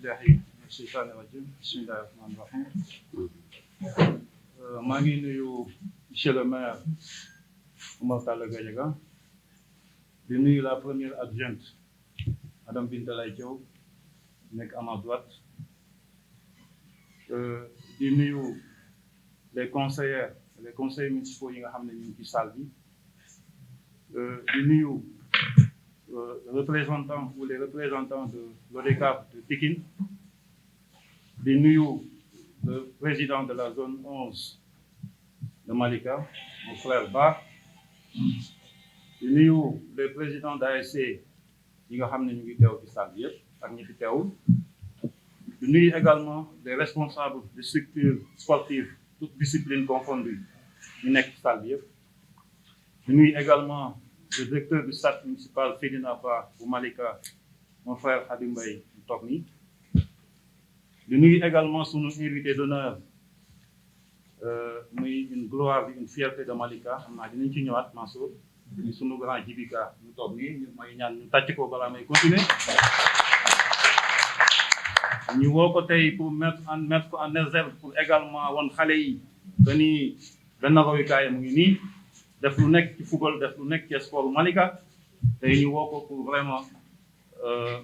billahi mina shaytaani rajim bismillahi rahmaani rahim maa ngi nuyu monsieur le maire Oumar Talla Gadiaga di nuyu la première adjointe madame Binta Lay Diaw nekk à ma droite di nuyu les conseillers municipaux yi nga xam ne ñu ngi ci salle bi di nuyu représentants ou les représentants de l'ODCAV de Pikine di nuyu le président de la zone 11 de Malika mon frère Ba di nuyu les présidents d'ASC yi nga xam ne ñu ngi teew ci salle bi yëpp ak ñi fi teewul di nuyu également les responsables de structures sportives toutes disciplines confondues ñu nekk ci salle bi yëpp di nuyu également le directeur du stade municipal Seydina Ba bu Malika mon frère Khadim Mbaye mu toog nii di nuyu également sunu invité d'honneur muy une gloire une fierté de Malika xam naa dinañ ci ñëwaat Mansour muy sunu grand Djibika mu toog nii ñu may ñaan ñu tàcc ko balaa may continuer ñu woo ko tey pour mettre en réserve pour également wan xale yi que ni benn royukaay mu ngi nii def lu nekk ci football def lu nekk ci sport Malika tey ñu woo ko pour vraiment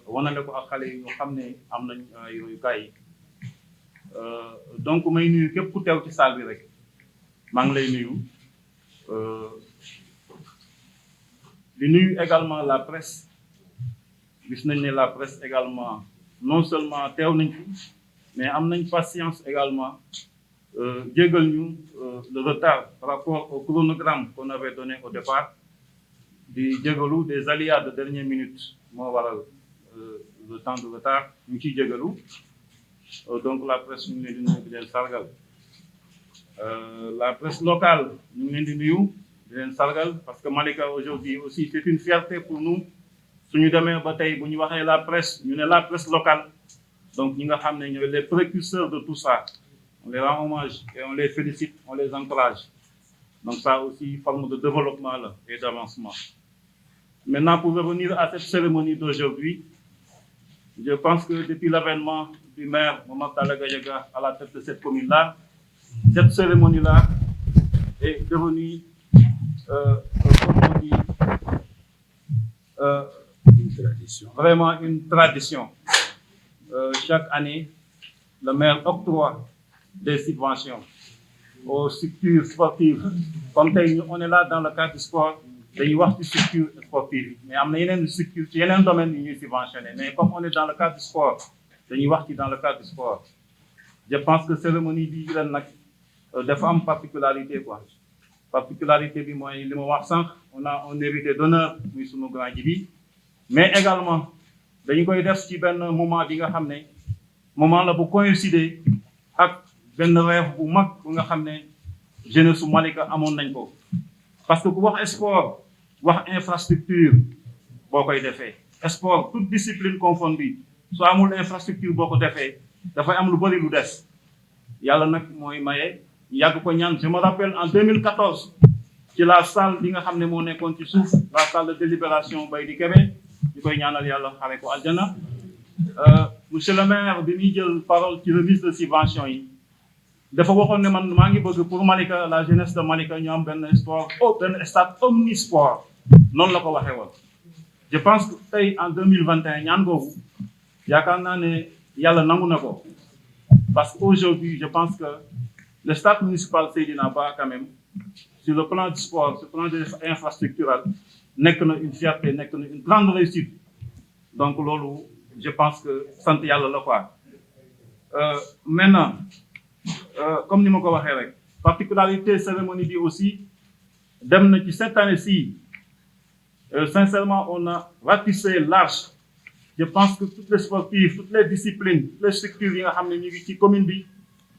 wanale ko ak xale yi ñu xam ne am nañ ay royukaay donc may nuyu képp ku teew ci salle bi rek maa ngi lay nuyu di nuyu également la presse gis nañ ne la presse également non seulement teew nañ fi mais am nañ patience également jégal ñu le retard par rapport au chronogramme qu'on avait donné au départ di jégalu des aléas de dernière minute moo waral le temps de retard ñu ciy jégalu donc la presse ñu ngi leen di nuyu di leen sargal la presse locale ñu ngi leen di nuyu di leen sargal parce que Malika aujourd'hui aussi c'est une fierté pour nous suñu demee ba tey bu ñu waxee la presse ñu ne la presse locale donc ñi nga xam ne ñooy les précurseurs de tout ça on les rend hommage et on les félicite on les encourage donc ça aussi forme de développement là et d'avancement. Maintenant pour revenir à cette cérémonie d'aujourd'hui, je pense que depuis l'avènement du maire Oumar Talla Gadiaga à la tête de cette commune-là, cette cérémonie-là est devenue comme on dit une tradition. Vraiment une tradition. Chaque année, le maire octroie des subventions aux structures sportives. Comme tey on est là dans le cadre du sport, dañuy wax ci structure sportive mais am na yeneen structure ci yeneen domaines yi ñuy subventionné mais comme on est dans le cadre du sport dañuy wax ci dans le cadre du sport. Je pense que cérémonie bi ren nag dafa am particularité quoi. Particularité bi mooy li ma wax sànq on a un invité d'honneur muy sunu grand ji bi mais également dañu koy def ci benn moment bi nga xam ne moment la bu coïncider ak benn rêve bu mag bu nga xam ne jeunesse su Malika amoon nañ ko parce que ku wax sport wax infrastructure boo koy defee sport toute discipline confondue soo amul infrastructure boo ko defee dafay am lu bari lu des yàlla nag mooy maye yàgg ko ñaan je me rappelle en 2014 ci la salle bi nga xam ne moo nekkoon ci suuf la salle de délibération bay di Kébé ñu koy ñaanal yàlla xare ko aljana monsieur le maire bi muy jël parole ci remise de subvention yi dafa waxoon ne man maa ngi bëgg pour Malika la jeunesse de Malika ñu am benn sport benn stade omnisport noonu la ko waxee woon. Je pense que tey en 2021 ñaan googu yaakaar naa ne yàlla nangu na ko parce que aujourd'hui je pense que le stade municipal Seydina Ba quand même sur le plan du sport sur le plan de infrastructurel nekk na une fierté nekk na une grande réussite donc loolu je pense que sant yàlla la quoi. Maintenant comme ni ma ko waxee rek particularité cérémonie bi aussi dem na ci cette année-ci sincèrement on a ratissé large. Je pense que toutes les sportifs toutes les disciplines toutes les structures yi nga xam ne ñu ngi ci commune bi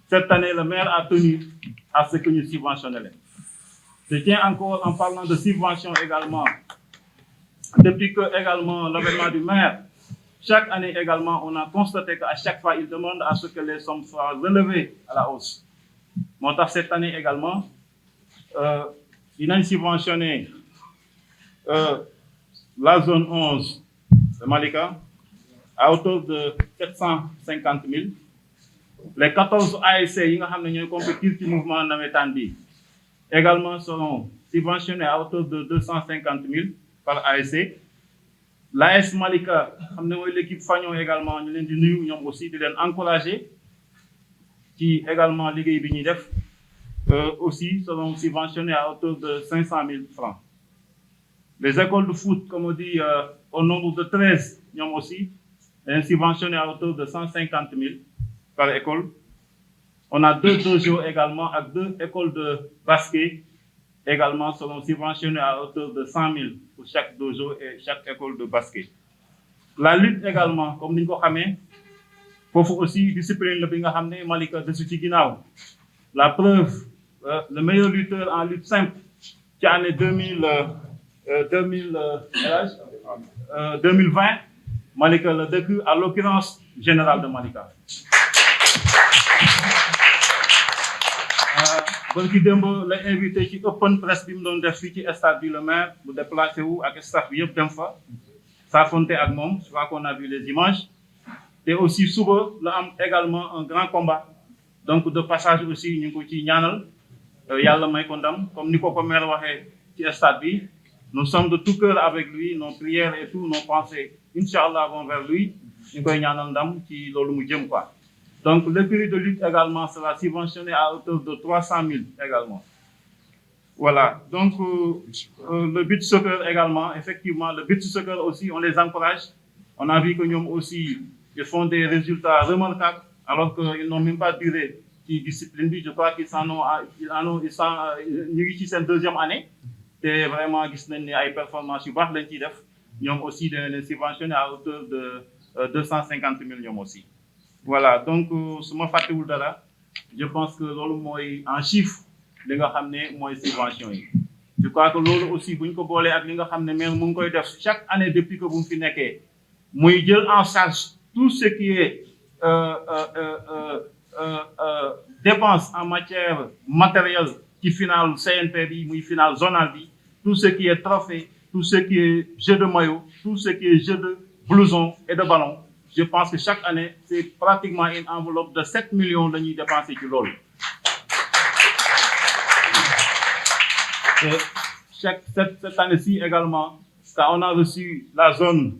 cette année le maire a tenu à ce que ñu subventionné leen. Je tiens encore en parlant de subvention également depuis que également l'avènement du maire chaque année également on a constaté qu'à chaque fois il demande à ce que les sommes soient relevées à la hausse. Moo tax cette année également dinañ subventionner la zone 11 de Malika à hauteur de 750 000. Les 14 ASC yi nga xam ne ñooy compétir ci mouvement navétane bi également seront subventionnés à hauteur de 250 000 par ASC. L'AS Malika xam ne mooy l'équipe Fagnon également ñu leen di nuyu ñoom aussi di leen encourager ci également liggéey bi ñuy def aussi seront subventionnés à hauteur de 500 000 francs. Les écoles de foot, comme on dit, au nombre de 13, ñoom aussi subventionnés à hauteur de 150 000 par école. On a 2 dojos également avec 2 écoles de basket également seront subventionnés à hauteur de 100 000 pour chaque dojo et chaque école de basket. La lutte également, comme ni ñu ko xamee foofu aussi discipline la bi nga xam ne Malika desu ci ginnaaw. La preuve, le meilleur lutteur en lutte simple ci année 2020 Malika la dëkk à l'occurrence général de Malika. Barki démb la invité ci open press bi mu doon def fii ci stade bi le maire bu déplacé wu ak staff bi yëpp dem fa s'affronter ak moom. Je crois qu'on a vu les images. Et aussi suba la am également un grand combat. Donc de passage aussi ñu ngi ko ci ñaanal yàlla may ko ndam comme ni ko maire waxee ci stade bi. Nous sommes de tout cœur avec lui, nos prières et tout, nos pensées, Inch'Allah, vont vers lui. Ñu ngi koy ñaanal ndam ci loolu mu jëm quoi. Donc l'écurie de lutte également sera subventionné à hauteur de 300 000 également. Voilà. Donc le beach soccer également, effectivement, le beach soccer aussi, on les encourage. On a vu que ñoom aussi ils font des résultats remarquables alors qu'ils n'ont même pas duré ci discipline bi. Je crois qu'ils ñu ngi ci seen 2e année. te vraiment gis nañ ne ay performances yu baax lañ ciy def ñoom aussi dana leen subventionné à hauteur de 250 000 ñoom aussi. Voilà donc su ma fàttewul dara je pense que loolu mooy en chiffre li nga xam ne mooy subvention yi. Je crois que loolu aussi bu ñu ko boolee ak li nga xam ne maire mu ngi koy def chaque année depuis que bu mu fi nekkee muy jël en charge tout ce qui est dépense en matière matérielle ci final CNP bi muy final zonal bi. Tout ce qui est trophée, tout ce qui est jeu de maillot, tout ce qui est jeu de blouson et de ballon, je pense que chaque année, c'est pratiquement une enveloppe de 7 millions de ñuy dépenser ci loolu. Et cette année-ci également, quand on a reçu la zone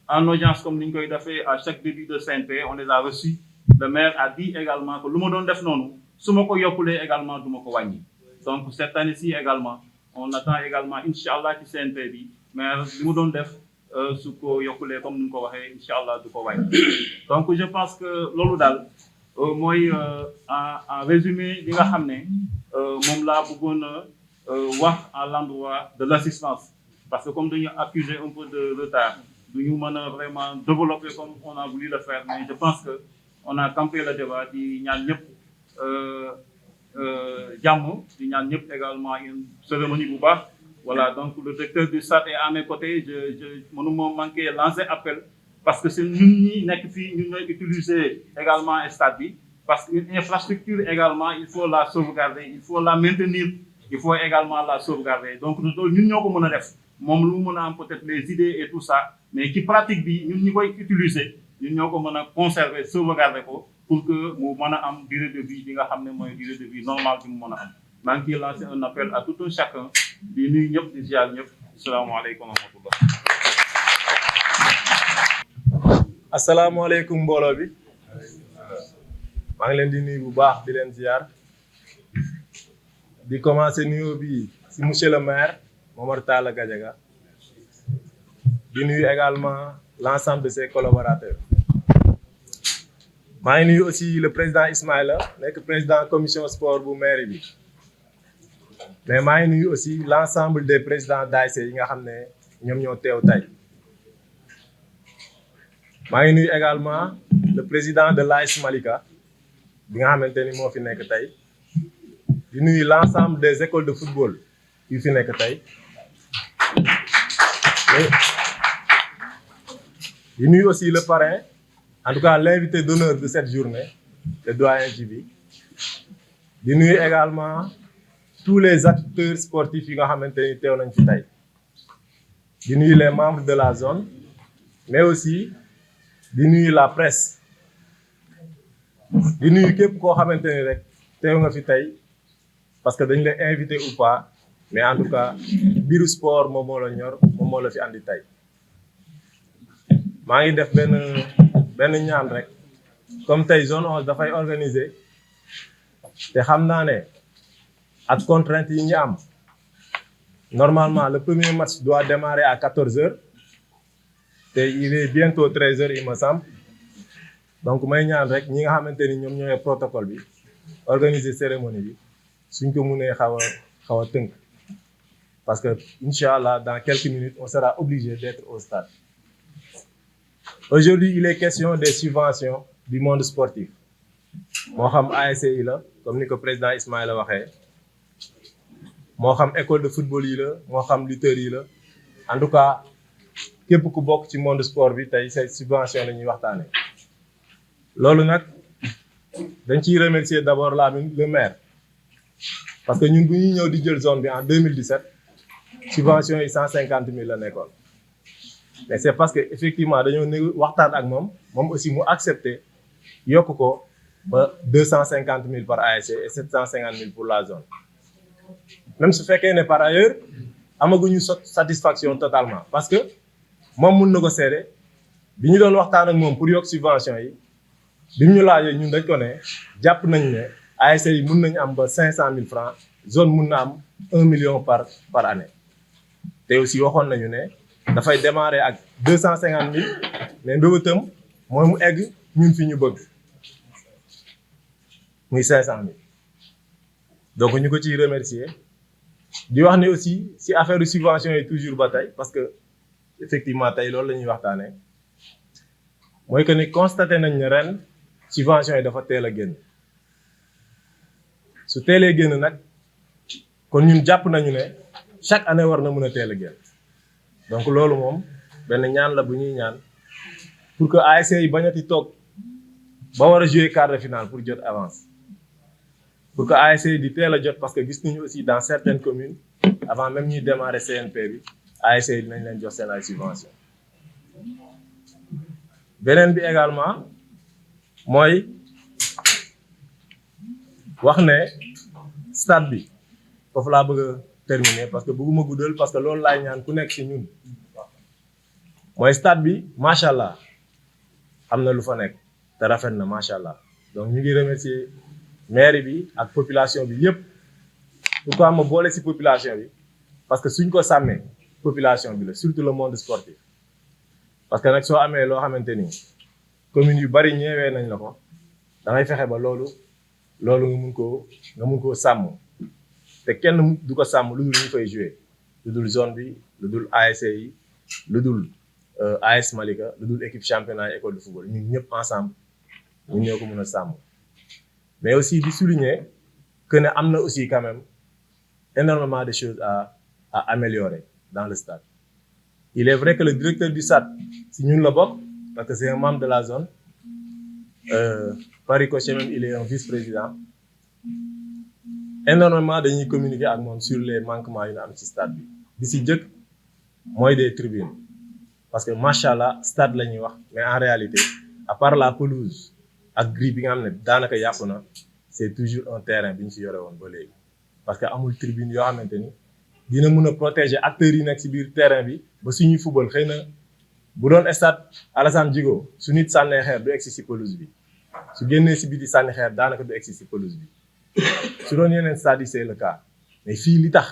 en audience comme ni ñu koy defee à chaque début de CNP, on les a reçus. Le maire a dit également que lu ma doon def noonu su ma ko yokkulee également du ma ko wàññi. Donc cette année-ci également. On attend également Inch'Allah ci CNP bi mais li mu doon def su ko yokkulee comme ni mu ko waxee Inch'Allah du ko wàññi. Donc je pense que loolu daal mooy en résumé li nga xam ne moom laa bëggoon a wax à l'endroit de l'assistance parce que comme dañu accuser un peu de retard du ñu mën a vraiment développer comme on a voulu le faire mais je pense que on a campé le débat di ñaan ñëpp. jàmm di ñaan ñëpp également une cérémonie bu baax. Voilà donc le directeur du stade est à mes côtés je mënuma manquer lancer appel parce que c'est ñun ñi nekk fii ñun ñooy utiliser également stade bi parce que une infrastructure également il faut la sauvegarder il faut la maintenir il faut également la sauvegarder donc loolu ñun ñoo ko mën a def moom lu mu mën a am peut-être les idées et tout ça mais ci pratique bi ñun ñi koy utiliser ñun ñoo ko mën a conserver sauvegarder ko. Pour que mu mën a am durée de vie bi nga xam ne mooy durée de vie normale bi mu mën a am maa ngi ciy lancer un appel à tout un chacun di nuyu ñëpp di ziar ñëpp asalaamaaleykum wa rahmatullah. asalaamaaleykum mbooloo bi maa ngi leen di nuyu bu baax di leen ziar di commencer nuyoo bi si monsieur le maire Momar Talla Gadiaga di nuyu également l'ensemble de ses collaborateurs. maa ngi nuyu aussi le président Ismaïla nekk président commission sport bu mairie bi mais maa ngi nuyu aussi l'ensemble des présidents d'ASC yi nga xam ne ñoom ñoo teew tey maa ngi nuyu également le président de l'AS Malika bi nga xamante ni moo fi nekk tey di nuyu l'ensemble des écoles de football yu fi nekk tey di nuyu aussi le parrain en tout cas l'invité d'honneur de cette journée le doyen Djibi di nuyu également tous les acteurs sportifs yi nga xamante ni teew nañ fi tey di nuyu les membres de la zone mais aussi di nuyu la presse di nuyu képp koo xamante ni rek teew nga fi tey parce que dañ la invité ou pas mais en tout cas biiru sport moom moo la ñor moom moo la fi andi tey maa ngi def benn ñaan rek comme tey zone 11 dafay organiser te xam naa ne ak contrainte yi ñu am normalement le premier match doit démarrer à 14h te il est bientôt 13h il me semble donc may ñaan rek ñi nga xamante ni ñoom ñooy protocole bi organiser cérémonie bi suñ ko mënee xaw a tënk parce que incha allah dans quelques minutes on sera obligé d'être au stade. Aujourd'hui il est question des subventions du monde sportif moo xam ASC yi la comme ni ko président Ismaïla waxee moo xam école de football yi la moo xam lutteurs yi la en tout cas képp ku bokk ci monde sport bi tey ces subventions la ñuy waxtaanee loolu nag dañ ciy remercier d'abord le maire parce que ñun bu ñuy ñëw di jël zone bi en 2017 subvention yi 150 000 la nekkoon mais c'est parce que effectivement dañoo waxtaan ak moom aussi mu accepté yokk ko ba 250 000 par ASC et 750 000 pour la zone même su fekkee ne par ailleurs amaguñu satisfaction totalement parce que moom mun na ko seede bi ñu doon waxtaan ak moom pour yokk subvention yi bi ñu laajee ñun dañ ko ne jàpp nañ ne ASC yi mun nañu am ba 500 000 francs zone mun na am 1 million par année te aussi waxoon nañu ne dafay démarrer ak 250 000 mais mbébétam mooy mu egg ñun fi ñu bëgg muy 500 000 donc ñu ko ciy remercier di wax ne aussi si affaire subvention yi toujours ba tey parce que effectivement tey loolu la ñuy waxtaanee mooy que ni constaté nañ ne ren subvention yi dafa teel a génn su teelee génn nag kon ñun jàpp nañu ne chaque année war na mën a teel a génn donc loolu moom benn ñaan la bu ñuy ñaan pour que ASC yi bañati toog ba war a jouer quart de finale pour jot avance pour que ASC yi di teel a jot parce que gis nañu aussi dans certaines communes avant même ñuy démarrer CNP bi ASC yi dinañ leen jox seen ay subventions beneen bi également mooy wax ne stade bi foofu laa bëgg a terminer parce que bëgguma guddal parce que loolu laay ñaan ku nekk ci ñun mooy stade bi macha allah am na lu fa nekk te rafet na macha allah donc ñu ngi remercier mairie bi ak population bi yépp pourquoi ma boole ci population bi parce que suñ ko sàmmee population bi la surtout le monde sportif parce que nag soo amee loo xamante ni communes yu bari ñeewee nañ la ko da ngay fexe ba loolu nga mun koo sàmm te kenn du ko sàmm lu dul ñu fay jouer lu dul zone bi lu dul ASC yi lu dul AS Malika lu dul équipe championnat et école de football ñun ñëpp ensemble ñun ñoo ko mën a sàmm mais aussi di souligner que ne am na aussi quand même énormément de choses à améliorer dans le stade. Il est vrai que le directeur du stade si ñun la bokk parce que c'est un membre de la zone par ricochet même il est un vice-président énormément dañuy communiquer ak moom sur les manquements yu ñu am ci stade bi si jëkk mooy des tribunes parce que macha allah stade la ñuy wax mais en réalité à part la pelouse ak grille bi nga xam ne daanaka yàqu na c'est toujours un terrain bi ñu fi yore woon ba léegi parce que amul tribune yoo xamante ni dina mun a protéger acteurs yi nekk ci biir terrain bi ba suñuy football xëy na bu doon stade Alassane Djigo su nit sànnee xeer du egsi ci pelouse bi su génnee ci biti sànni xeer daanaka du egsi ci pelouse bi su doon yeneen stade yi c'est le cas mais fii li tax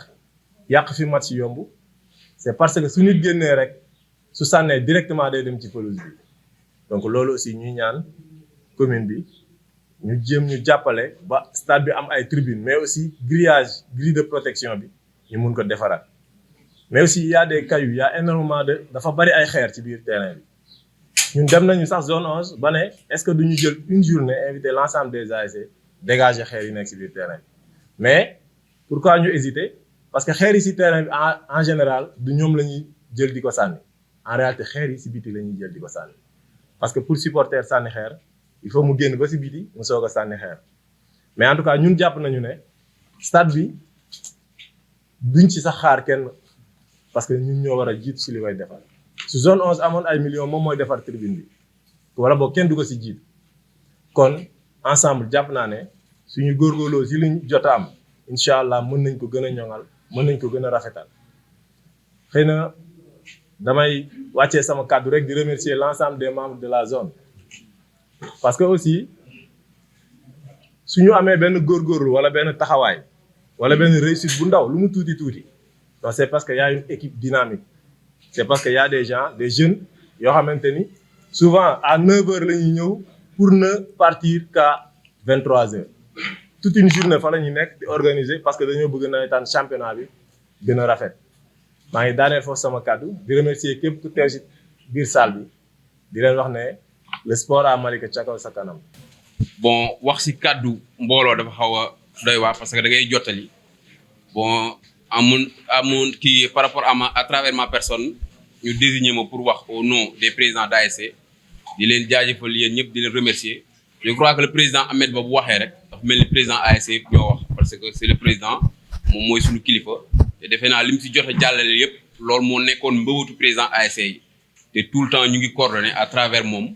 yàq fi match yomb c'est parce que su nit génnee rek su sànnee directement day dem ci pelouse bi donc loolu aussi ñuy ñaan commune bi ñu jéem ñu jàppale ba stade bi am ay tribunes mais aussi grille de protection bi ñu mun ko defaraat mais aussi il y a des cailloux il y a énormément dafa bari ay xeer ci biir terrain bi ñun dem nañu sax zone 11 ba ne est-ce que duñu jël une journée inviter l'ensemble des ASC dégager xeer yi nekk ci biir terrain bi mais pourquoi ñu hésiter parce que xeer yi ci terrain bi en général du ñoom la ñuy jël di ko sànni en réalité xeer yi ci biti la ñuy jël di ko sànni parce que pour supporter sànni xeer il faut mu génn ba ci biti mu soog a sànni xeer mais en tout cas ñun jàpp nañu ne stade bi duñ ci sax xaar kenn parce que ñun ñoo war a jiitu ci li koy defar su zone 11 amoon ay millions moom mooy defar tribune bi wala boog kenn du ko si jiitu kon ensemble jàpp naa ne suñu góorgóorloo si liñ jot a am incha allah mën nañ ko gën a ñoŋal mën nañ ko gën a rafetal xëy na damay wàccee sama kàddu rek di remercier l'ensemble des membres de la zone parce que aussi suñu amee benn góorgóorlu wala benn taxawaay wala benn réussite bu ndaw lu mu tuuti tuuti donc c'est parce que y a une équipe dynamique c'est parce que y a des gens des jeunes yoo xamante ni souvent à 9h la ñuy ñëw pour ne partir qu'à 23h toute une journée fa la ñuy nekk di organiser parce que dañoo bëgg nawetaan championnat bi gën a rafet maa ngi daaneel foofu sama kàddu di remercier képp ku teew si biir salle bi di leen wax ne le sport à Malika ca kaw sa kanam. bon wax si kàddu mbooloo dafa xaw a doy waar parce que da ngay jottali bon amoon kii par rapport à travers ma personne ñu désigner ma pour wax au nom des présidents d'ASC di leen jaajëfal yéen ñëpp di leen remercier je crois que le président Ahmed Ba bu waxee rek dafa mel ni président ASC yëpp ñoo wax parce que c'est le président moom mooy suñu kilifa te defe naa li mu si jot a jàllale yëpp loolu moo nekkoon mbëbatu président ASC yi te tout le temps ñu ngi coordonné à travers moom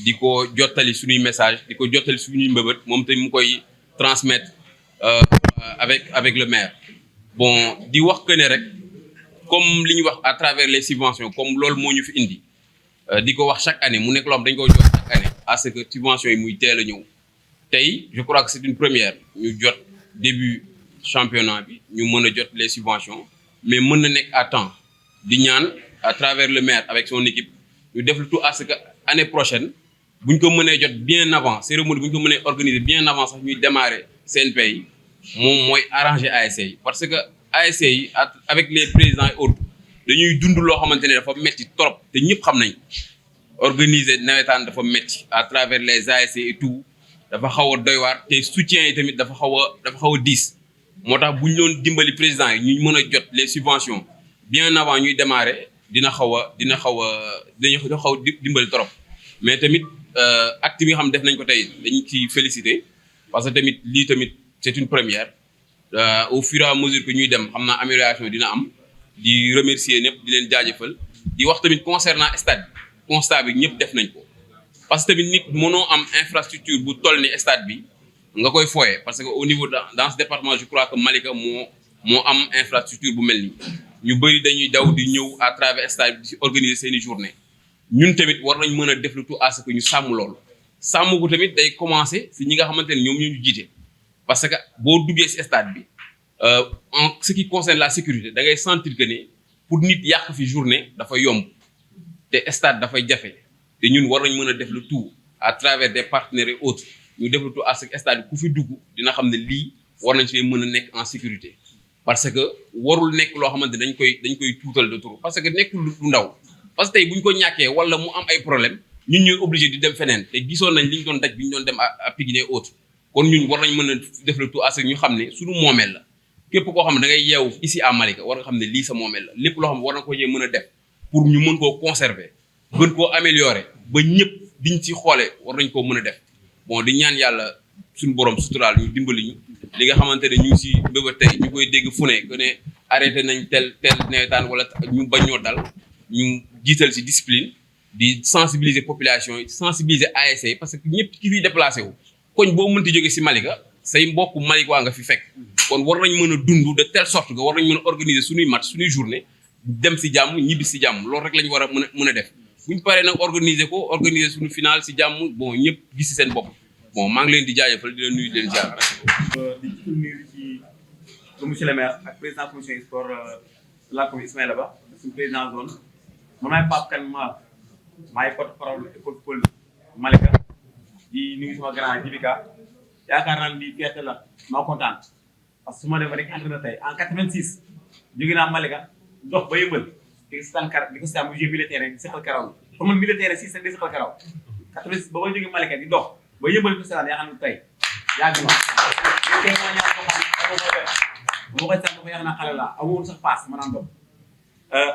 di ko jottali suñuy message di ko jottali suñuy mbëbët moom tamit mu koy transmettre avec le maire bon di wax que ne rek comme li ñuy wax à travers les subventions comme loolu moo ñu fi indi di ko wax chaque année mu nekk loo xam dañu ko jot chaque année à ce que subventions yi muy teel a ñëw tey je crois que c'est une première ñu jot début championnat bi ñu mën a jot les subventions mais mën na nekk à temps di ñaan à travers le maire avec son équipe ñu def le tout à ce que année prochaine bu ñu ko mënee jot bien avant cérémonie bu ñu ko mënee organiser bien avant sax ñuy démarrer CNP yi moom mooy arranger ASC yi parce que ASC yi avec les présidents et autres dañuy dund loo xamante ne dafa metti trop te ñëpp xam nañ organiser nawetaan dafa metti à travers les ASC et tout dafa xaw a doy waar te soutien yi tamit dafa xaw a diis moo tax bu ñu doon dimbali président yi ñu mën a jot les subventions bien avant ñuy démarrer dina xaw a dimbali trop mais tamit acte bi nga xam def nañ ko tey dañ ci féliciter parce que tamit lii tamit c'est une première au fur et à mesure que ñuy dem xam naa amélioration dina am di remercier ñëpp di leen jaajëfal di wax tamit concernant stade bi constat bi ñëpp def nañ ko parce que tamit nit mënoo am infrastructure bu toll ni stade bi nga koy foyee parce que au niveau dans ce département je crois que Malika moo am infrastructure bu mel nii ñu bëri dañuy daw di ñëw à travers stade bi di organiser seeni journée ñun tamit war nañ mën a def le tout à ce que ñu sàmm loolu sàmm ko tamit day commencer si ñi nga xamante ne ñoom ñu jiite parce que boo duggee si stade bi en ce qui concerne la sécurité da ngay sentir que ne pour nit yàq fi journée dafa yomb te stade dafay jafe te ñun war nañ mën a def le tout à travers des partenaires et autres ñu def le tout à ce que stade bi ku fi dugg dina xam ne lii war nañ fee mën a nekk en sécurité parce que warul nekk loo xamante dañ koy tuutal de trop parce que nekkul lu ndaw parce que tey bu ñu ko ñàkkee wala mu am ay problème ñun ñooy obligé di dem feneen te gisoon nañ li ñu doon daj bi ñu doon dem à Pikine et autres kon ñun war nañ mën a def le tout à ce que ñu xam ne suñu moomeel la képp koo xam ne da ngay yeewu ici à Malika war nga xam ne lii sa moomeel la lépp loo xam ne war na ko mën a def pour ñu mën koo conserver gën koo améliorer ba ñëpp diñ ci xoolee war nañ koo mën a def bon di ñaan yàlla suñu borom suturaal ñu dimbali ñu li nga xamante ne ñu ngi si mbéba tey ñu koy dégg fu ne que ne arrêté nañ tel nawetaan wala ñu bañ ñoo dal ñu jiital si discipline di sensibiliser population yi sensibiliser ASC yi parce que ñëpp ki fiy déplacé wu koñ boo mënti jóge si Malika say mbokk Malika waa nga fi fekk kon war nañ mën a dund de telle sorte que war nañ mën a organiser suñuy match suñuy journée dem si jàmm ñibbi si jàmm loolu rek la ñu war a mën a def buñ paree nag organiser suñu final si jàmm bon ñëpp gis si seen bopp bon maa ngi leen di jaajëfal di leen nuyu di leen jaar. di nuyu ci monsieur le maire ak président commission sport la commune Ismaïla Ba suñu président zone man maay Pape Kane maay porte-parole école Paul Malika di nuyu sama grand Djibika yaakaar naa ni fierté la maa kontaan parce que su ma demee rek entraîneur tey en 86 jóge naa Malika dox ba yëmbal di ko seetaan di ko seetaan bu jeu militaire di seqal karaw pour man militaire si di seqal karaw 86 ba ma jóge Malika di dox ba yëmbal ko seetaan yaa xam ne tey yàgg na tey maa ñaar boo xam ne boo koy seetaan dafa yàgg naa xale la amoon sax paas ma naan dox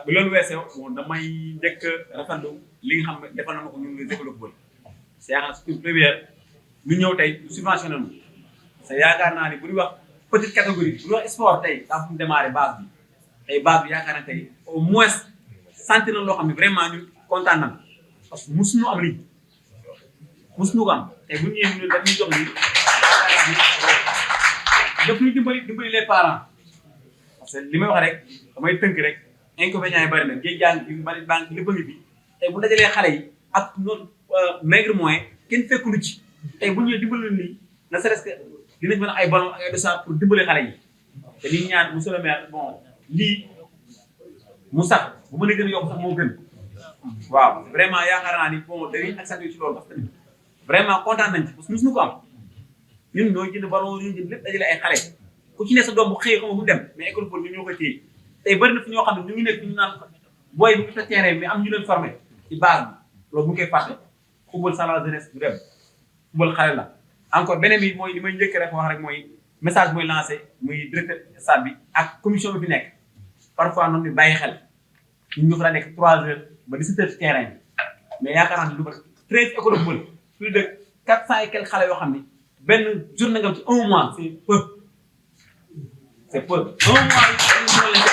bu loolu weesoo bon damay njëkk rafetlu li nga xam ne defal na ma ko ñun nga développé bëri c'est yaakaar naa c'est une première ñu ñëw tey subventionné nu c'est yaakaar naa ni bu ñuy wax petite catégorie bu ñuy wax sport tey daa fu mu démarré base bi tey base bi yaakaar naa tey au moins sentir na loo xam ne vraiment ñun kontaan nañ parce que mosuñu am lii mosuñu ko am tey bu ñu ñëwee ñu dañuy jox lii daf ñu dimbali les parents parce que li may wax rek damay tënk rek inconvénients yi bari na géej jàng bi bari banque lépp a ngi fi tey bu dajalee xale yi ak noonu maigre moyen kenn fekkulu ci tey bu ñu ñëwee dimbali nii ne serait-ce que dinañ mën a ay ballon ak ay dossard pour dimbali xale yi te li ñu ñaan monsieur le maire bon lii mu sax bu mën a gën a yokk sax moo gën waaw vraiment yaakaar naa ni bon dañuy accentuer ci loolu parce que tamit vraiment kontaan nañ ci parce que mosuñu ko am ñun ñoo jënd ballon ñoo jënd lépp dajale ay xale ku ci ne sa doom bu xëy xam fu mu dem mais école football ñun ñoo koy téye tey bëri na fi ñoo xam ne ñu ngi nekk ñu naan booy bu ñu fa terrain mais am ñu leen formé ci base bi loolu bu ñu koy fàtte football sans la jeunesse du dem football xale la encore beneen bi mooy li may njëkk rek wax rek mooy message mooy lancé muy directeur stade bi ak commission bi fi nekk parfois noonu ni bàyyi xel ñun ñu fa nekk 3 heures ba 17 heures ci terrain bi mais yaakaar naa ne lu ba 13 écoles de football plus de 400 et quelques xale yoo xam ni benn journée nga ci 1 mois c'est peu c'est peu 1 mois lañ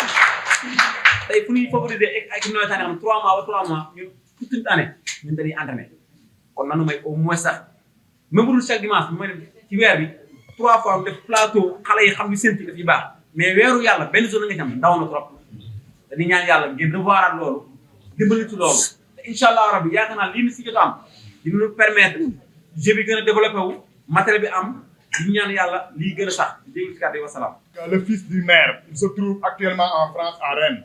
tey fu ñuy favoriser ay nawetaan yoo xam ne 3 mois ba 3 mois ñun toute une année ñun dañuy entraîner kon nanu may au moins sax même bu dul chaque dimanche bi may def ci weer bi 3 fois def plateau xale yi xam ni seen ci daf yi baax mais weeru yàlla benn journée nga ci am ndaw na trop dañuy ñaan yàlla ngeen revoiraat loolu dimbali ci loolu te incha allah rabbi yaakaar naa lii ni si jot am dina ñu permettre jeu bi gën a développé wu matériel bi am di ñaan yàlla lii gën a sax déglu si kàddu yi wasalaam. Le fils du maire, il se trouve actuellement en France, à Rennes.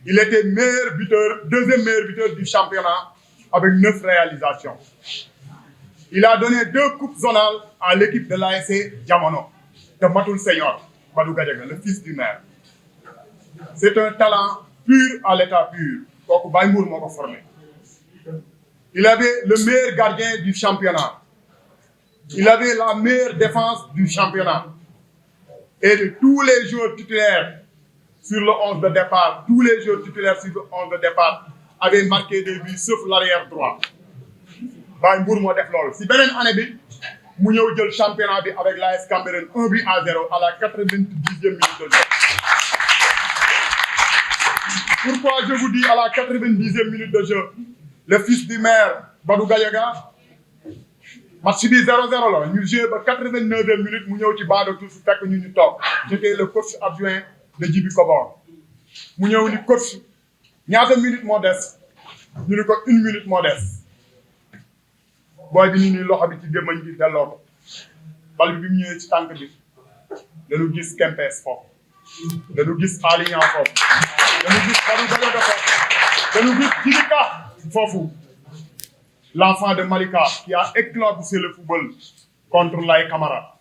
Il était meilleur buteur, deuxième meilleur buteur du championnat avec 9 réalisations. Il a donné 2 coupes zonales à l'équipe de l'ASC Diamono, de Matoul Senior, Badou Gadiaga, le fils du maire. C'est un talent pur à l'état pur. Kooku Baye Mbour moo ko formé. Il avait le meilleur gardien du championnat. Il avait la meilleure défense du championnat. Et de tous les joueurs titulaires sur le 11 de départ, tous les joueurs titulaires sur le 11 de départ avaient marqué des buts sauf l'arrière droit. Baye Mbour moo def loolu. Si beneen année bi mu ñëw jël championnat bi avec l'AS Cambérène 1-0 à la 90e minute de jeu. Pourquoi je vous dis à la 90e minute de jeu, le fils du maire Badou Gadiaga, match bi 0-0 la ñu joué ba 89e minute mu ñëw ci banc de touche fekk ñu toog. J'étais le coach adjoint de Djibi Kobor mu ñëw ni coach ñaata minute moo des ñu ne ko 1 minute moo des booy bi nii loxo bi ci gémmañ bi delloo ko bal bi mu ñëwee ci tànk bi dañu gis Kempes foofu dañu gis Alignan foofu dañu gis Badou Gadiaga foofu dañu gis Djibika foofu l'enfant de Malika qui a éclaboussé le football contre Laye Camara.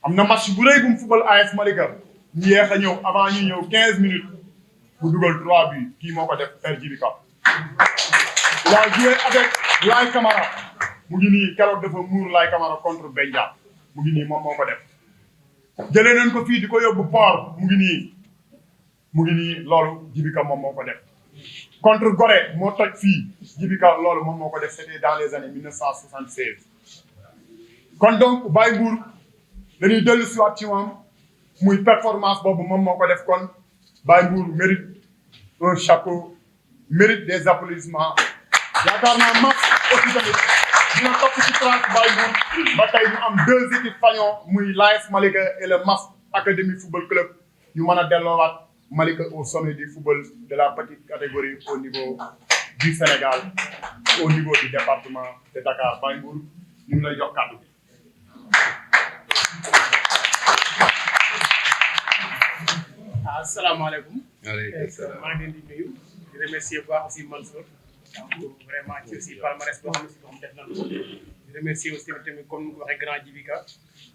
am na match bu rëy bu mu football AS Malika ñu yéex a ñëw avant ñu ñëw 15 minutes bu dugal 3 buts kii moo ko def Père Djibika. Il a joué avec Laye Camara mu ngi nii keroog dafa muur Laye Camara contre Benja mu ngi nii moom moo ko def. jëlee nañ ko fii di ko yóbbu port mu ngi nii loolu Djibika moom moo ko def. contre Gorée moo toj fii Djibika loolu moom moo ko def c'était dans les années 1976. kon donc Baye Mbour dañuy dellu si waat ci moom muy performance boobu moom moo ko def kon Baye Mbour mérite un chapeau mérite des applaudissements yaakaar naa mas aussi tamit dina topp ci trace Baye Mbour ba tey ñu am 2 équipes fañon muy l'AS Malika et le MAS Académie Football Club ñu mën a delloowaat Malika au sommet du football de la petite catégorie au niveau du Sénégal au niveau du département de Dakar. Baye Mbour ñu ngi lay jox kàddu bi. asalaamaaleykum. waaleykum salaam. maa ngi leen di nuyu di remercier bu baax aussi Mansour donc vraiment ci aussi palmarès boo xam ne si moom def nañu ko di remercier aussi tamit comme ni ko waxee grand Djibika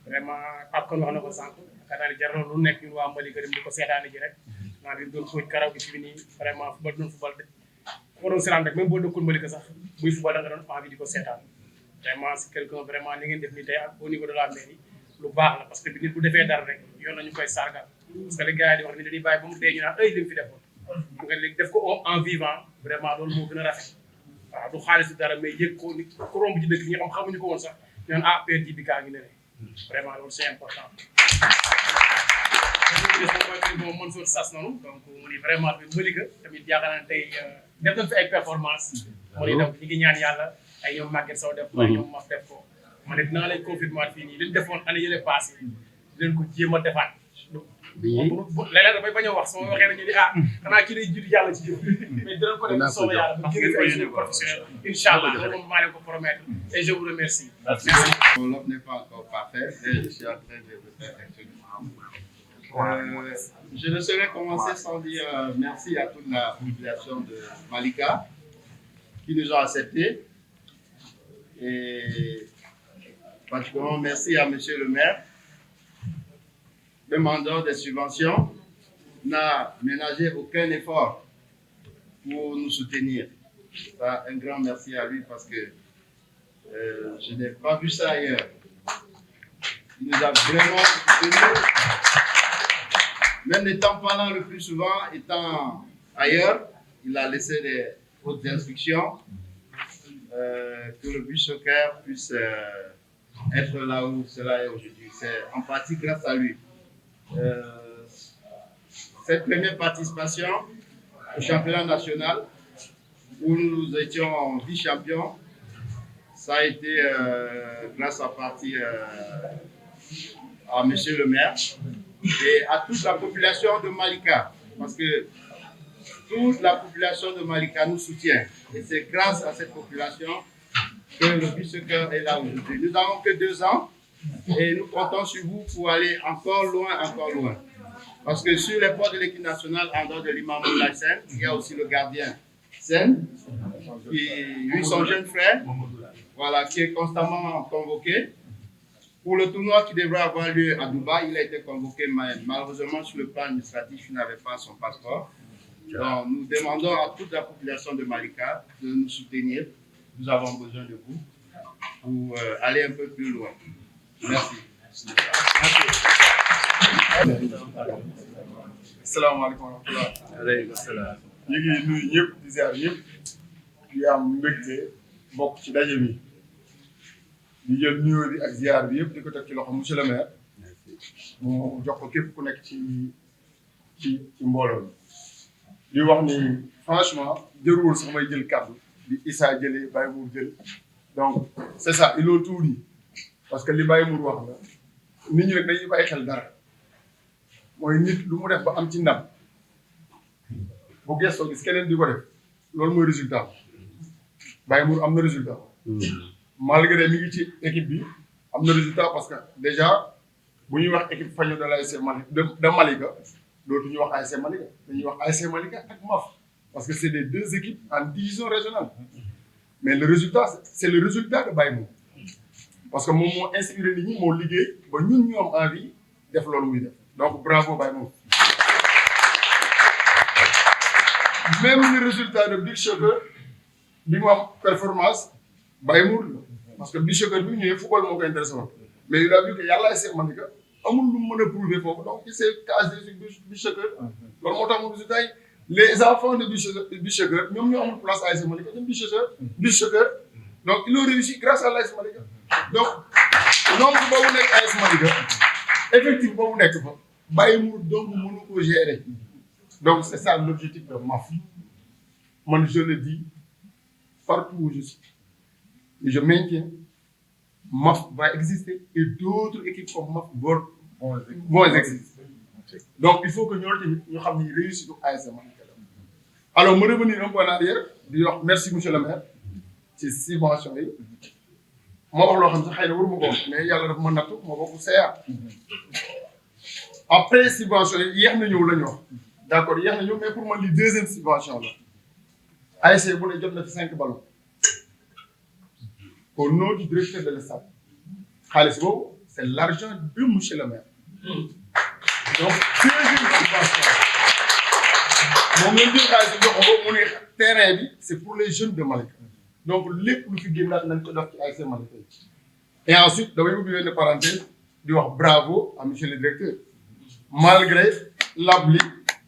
vraiment Pape Kane wax na ko sànq yaakaar naa ne jar na lu nekk ñun waa Malika dem di ko seetaane ji rek naa di doon fóoj karaw gi fi nii vraiment football doon football boo doon seetaan rek même boo dëkkul Malika sax buy football da nga doon envie di ko seetaan vraiment c'est quelqu'un vraiment li ngeen def nii tey ak au niveau de la mairie lu baax la parce que bi nit bu defee dara rek yoon nañu koy sargal parce que les gars yi di wax ni dañuy bàyyi ba mu dee ñu naan ay li mu fi defoon nga léegi def ko en vivant vraiment loolu moo gën a rafet waaw du xaalis du dara mais yëg ko ni ku romb ci dëkk ñi xam xamuñu ko woon sax ñu naan ah Père Djibika ngi ne vraiment loolu c'est important moom Mansour sas noonu donc mu ni vraiment bi Malika tamit yaakaar naa tey def nañ fi ay performance mu ne donc ñi ngi ñaan yàlla ay ñoom Maguette Sow def ko ay ñoom Maf def ko ma ne dinaa leen confirmer fii nii li ñu defoon année yële passé leen ko jéem a defaat léeg-léeg damay bañ a wax sama waxee nañu ni xanaa kii day jiitu yàlla ci jëf mais dinañ ko def soobee yàlla ba génne ay jeunes professionnels incha allah loolu moom maa leen ko promettre et je vous remercie. Merci. Mon offre n'est pas encore parfaite, mais je suis en train de le faire actuellement. Je ne saurais commencer sans dire merci à toute la population de Malika qui nous ont acceptés. Et particulièrement merci à Monsieur le maire, demandeur des subventions, n'a ménagé aucun effort pour nous soutenir. Un grand merci à lui parce que je n'ai pas vu ça ailleurs. Il nous a vraiment soutenus. Même n'étant pas là le plus souvent, étant ailleurs, il a laissé des hautes instructions que le bus soccer puisse être là où cela est aujourd'hui. C'est en partie grâce à lui. Cette première participation au championnat national, où nous étions vice-champions, ça a été grâce à partie à Monsieur le maire et à toute la population de Malika, parce que toute la population de Malika nous soutient. Et c'est grâce à cette population que le bus-soccer est là aujourd'hui. Nous n'avons que 2 ans et nous comptons sur vous pour aller encore loin, encore loin. Parce que sur les portes de l'équipe nationale, en dehors de l'imam Sen, il y a aussi le gardien Sen, qui, lui, son jeune frère, voilà, qui est constamment convoqué. Pour le tournoi qui devrait avoir lieu à Dubaï, il a été convoqué, mais malheureusement, sur le plan administratif, il n'avait pas son passeport. Donc, nous demandons à toute la population de Malika de nous soutenir. Nous avons besoin de vous pour aller un peu plus loin. Merci. asalaamaaleykum wa rahmatulah. aleykum salaam. ñu ngi nuyu ñëpp di ziar ñëpp di am mbégte bokk ci daje bi di jël nuyoo bi ak ziar bi yëpp di ko teg ci loxo monsieur le maire mu jox ko képp ku nekk ci mbooloo mi. di wax ni franchement jëruwul sax may jël kàddu di Issa jëlee Baye Mour jël donc c'est ça ils ont tout dit parce que li Baye Mour wax la nit ñi nag dañuy bàyyi xel dara. mooy nit lu mu def ba am ci ndam bu gëstoo gis keneen di ko def loolu mooy résultat Baye Mour am na résultat malgré mi ngi ci équipe bi am na résultat parce que déjà bu ñuy wax équipe faño de l'ASC Malika de Malika dootuñu wax ASC Malika dañuy wax ASC Malika ak MAF parce que c'est les 2 équipes en division régionale mais le résultat c'est le résultat de Baye Mour parce que moom moo inspiré nit ñi moo liggéey ba ñun ñu am envie def loolu muy def. Donc, bravo, Baye Mour. Même le résultat de Big Sugar, performance, Baye Mour. Parce que Big Sugar, lui, il est football intéressant. Mais il a vu qu'il y a là, c'est Manika. Il a prouvé fort. Donc, il s'est casé sur Big Sugar. Les enfants de Big Sugar, ils ont une place à AS Manika. Big Sugar. Donc, ils ont réussi grâce à l'AS Manika. Donc, non, vous pouvez pas AS Manika. Effectivement, vous n'êtes pas. Baye Mour donc mënu ko gérer. Donc c'est ça l'objectif de MAF. Moi je le dis partout où je suis. Et je maintiens MAF va exister et d'autres équipes comme MAF vont exister. Donc il faut que nous réussissions à AS Malika. Alors je revenir un peu en arrière di wax merci monsieur le maire ci subvention yi. Ma wax loo xam sax xëy na waruma ko mais yàlla dafa ma nattu ma bokk CA. Après subvention yi yéex na ñëw la ñu wax d'accord yéex na ñëw mais pour man li 2e subvention la ASC bu ne jot na fi 5 ballons au nom du directeur de l'État xaalis boobu c'est l'argent de monsieur le maire donc 2e subvention moom lañ jël xaalis bi jox ko mu ne terrain bi c'est pour les jeunes de Malika donc lépp lu fi génnaat nañ ko def ci ASC Malika et ensuite damay ubbi benn parenthèse di wax bravo à monsieur le directeur malgré l'abli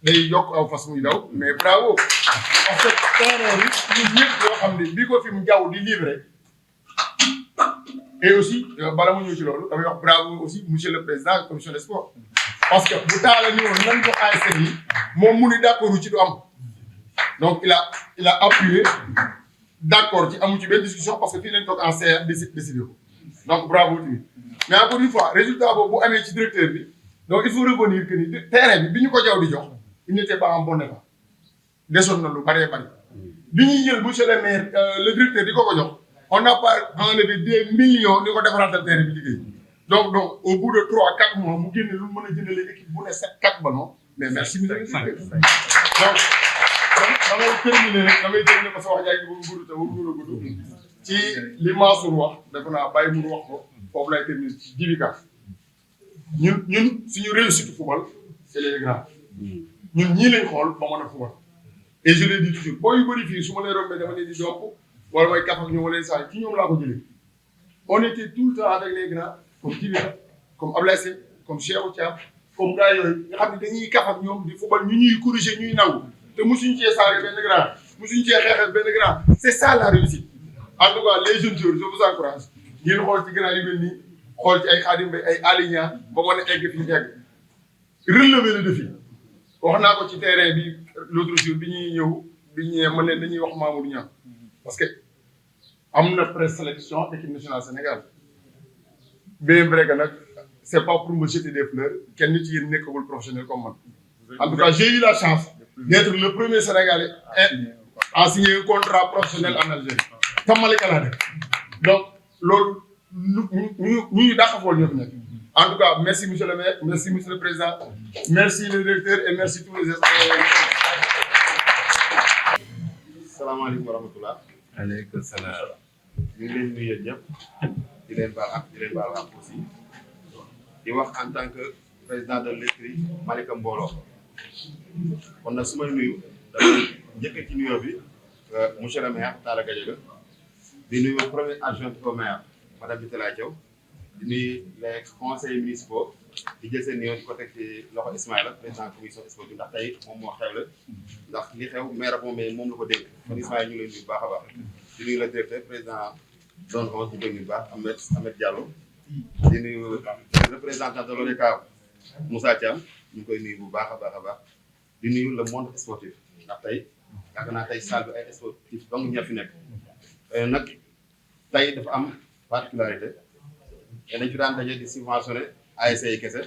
day yokk aw fas muy daw mais bravo parce que terrain bi ñun ñëpp yoo xam ne bi ko fi mu jaww di livré et aussi bala ma ñëw ci loolu damay wax bravo aussi monsieur le président de la commission des sports parce que bu taala ñëwoon nan ko ASC yi moom mu ni d'accord ci du am donc il a appuyé d'accord ci amu ci benn discussion parce que fii lañ toog en CR décidé ko donc bravo tamit mais encore une fois résultat boobu bu amee ci directeur bi donc il faut reconnaître que ni terrain bi ñu ko jaw di jox il n'était pas en bon état desoon na lu bëree bëri bi ñuy jël monsieur le maire le directeur di ko jox on n'a pas enlevé des millions di ko defaraatal terrain bi liggéey donc au bout de 3-4 mois mu génne lu mën a jëndalee équipe bu ne 7-4 ballons mais merci monsieur le directeur donc damay terminer parce que wax jaay gi ba mu gudd te warul a gudd ci li Mansour wax defe naa bàyyi mu wax ko foofu lay terminer ci Djibika ñun suñu réussite football c'est les grands ñun ñii lañ xool ba mën a football et je l'ai dit toujours boo yu bëri fii su ma leen rombee dama leen di domp wala may kaf ak ñoom wala saa ci ñoom laa ko jëlee on était tout le temps avec les grands comme Djibika comme Ablaye Seck comme Cheikhou Thiam comme gars yooyu nga xam ne dañuy kaf ak ñoom di football ñu ñuy corriger ñuy nangu te musuñu cee saaga benn grand musuñu cee xeexal benn grand c'est ça la réussite en tout cas les jeunes joueurs je vous encourage ngeen xool ci grand yu mel nii xool ci ay Khadim Mbaye ay Aliou ba mën a egg fi ñu egg relever le défi wax naa ko ci terrain bi l'autre jour bi ñuy ñëw bi ñu mën leen dañuy wax Mamadou Niang parce que am na présélection équipe nationale Sénégal bien vrai que nag c'est pas pour me jeter des fleurs kenn nit ci yéen nekkagul professionnel comme man en tout cas j'ai eu la chance d'être le premier Sénégalais à signer un contrat professionnel en Algérie te Malika laa def donc loolu ñu dàq fool ñoo fi nekk en tout cas merci monsieur le maire merci monsieur le président merci le directeur et merci tous les salaamaaleykum wa rahmatulah. aleykum salaam. ñu ngi leen di nuyu yéen ñëpp di leen baal ak di leen baal ak aussi di wax en tant que président de l'ECRI Malika Mbolo kon nag su may nuyu damay njëkk ci nuyoo bi monsieur le maire Talla Gadiaga di nuyu premier adjoint au maire madame Bitela Diaw di nuyu les conseillers municipaux di jël seen nuyoo di ko teg ci loxo Ismaïla président commission sportive ndax tey moom moo xew la ndax li xew maire moom moom la ko dégg kon Ismaïla ñu ngi lay nuyu bu baax a baax di nuyu le directeur président zone 11 di koy nuyu bu baax Ahmed Diallo di nuyu représentant de l'ODCAV Moussa Thiam ñu ngi koy nuyu bu baax a baax a baax di nuyu le monde sportif ndax tey yaakaar naa tey salle bi ay sportif donc ña fi nekk nag tey dafa am particularité te dañ fi daan daje di subventionné ASC yi kese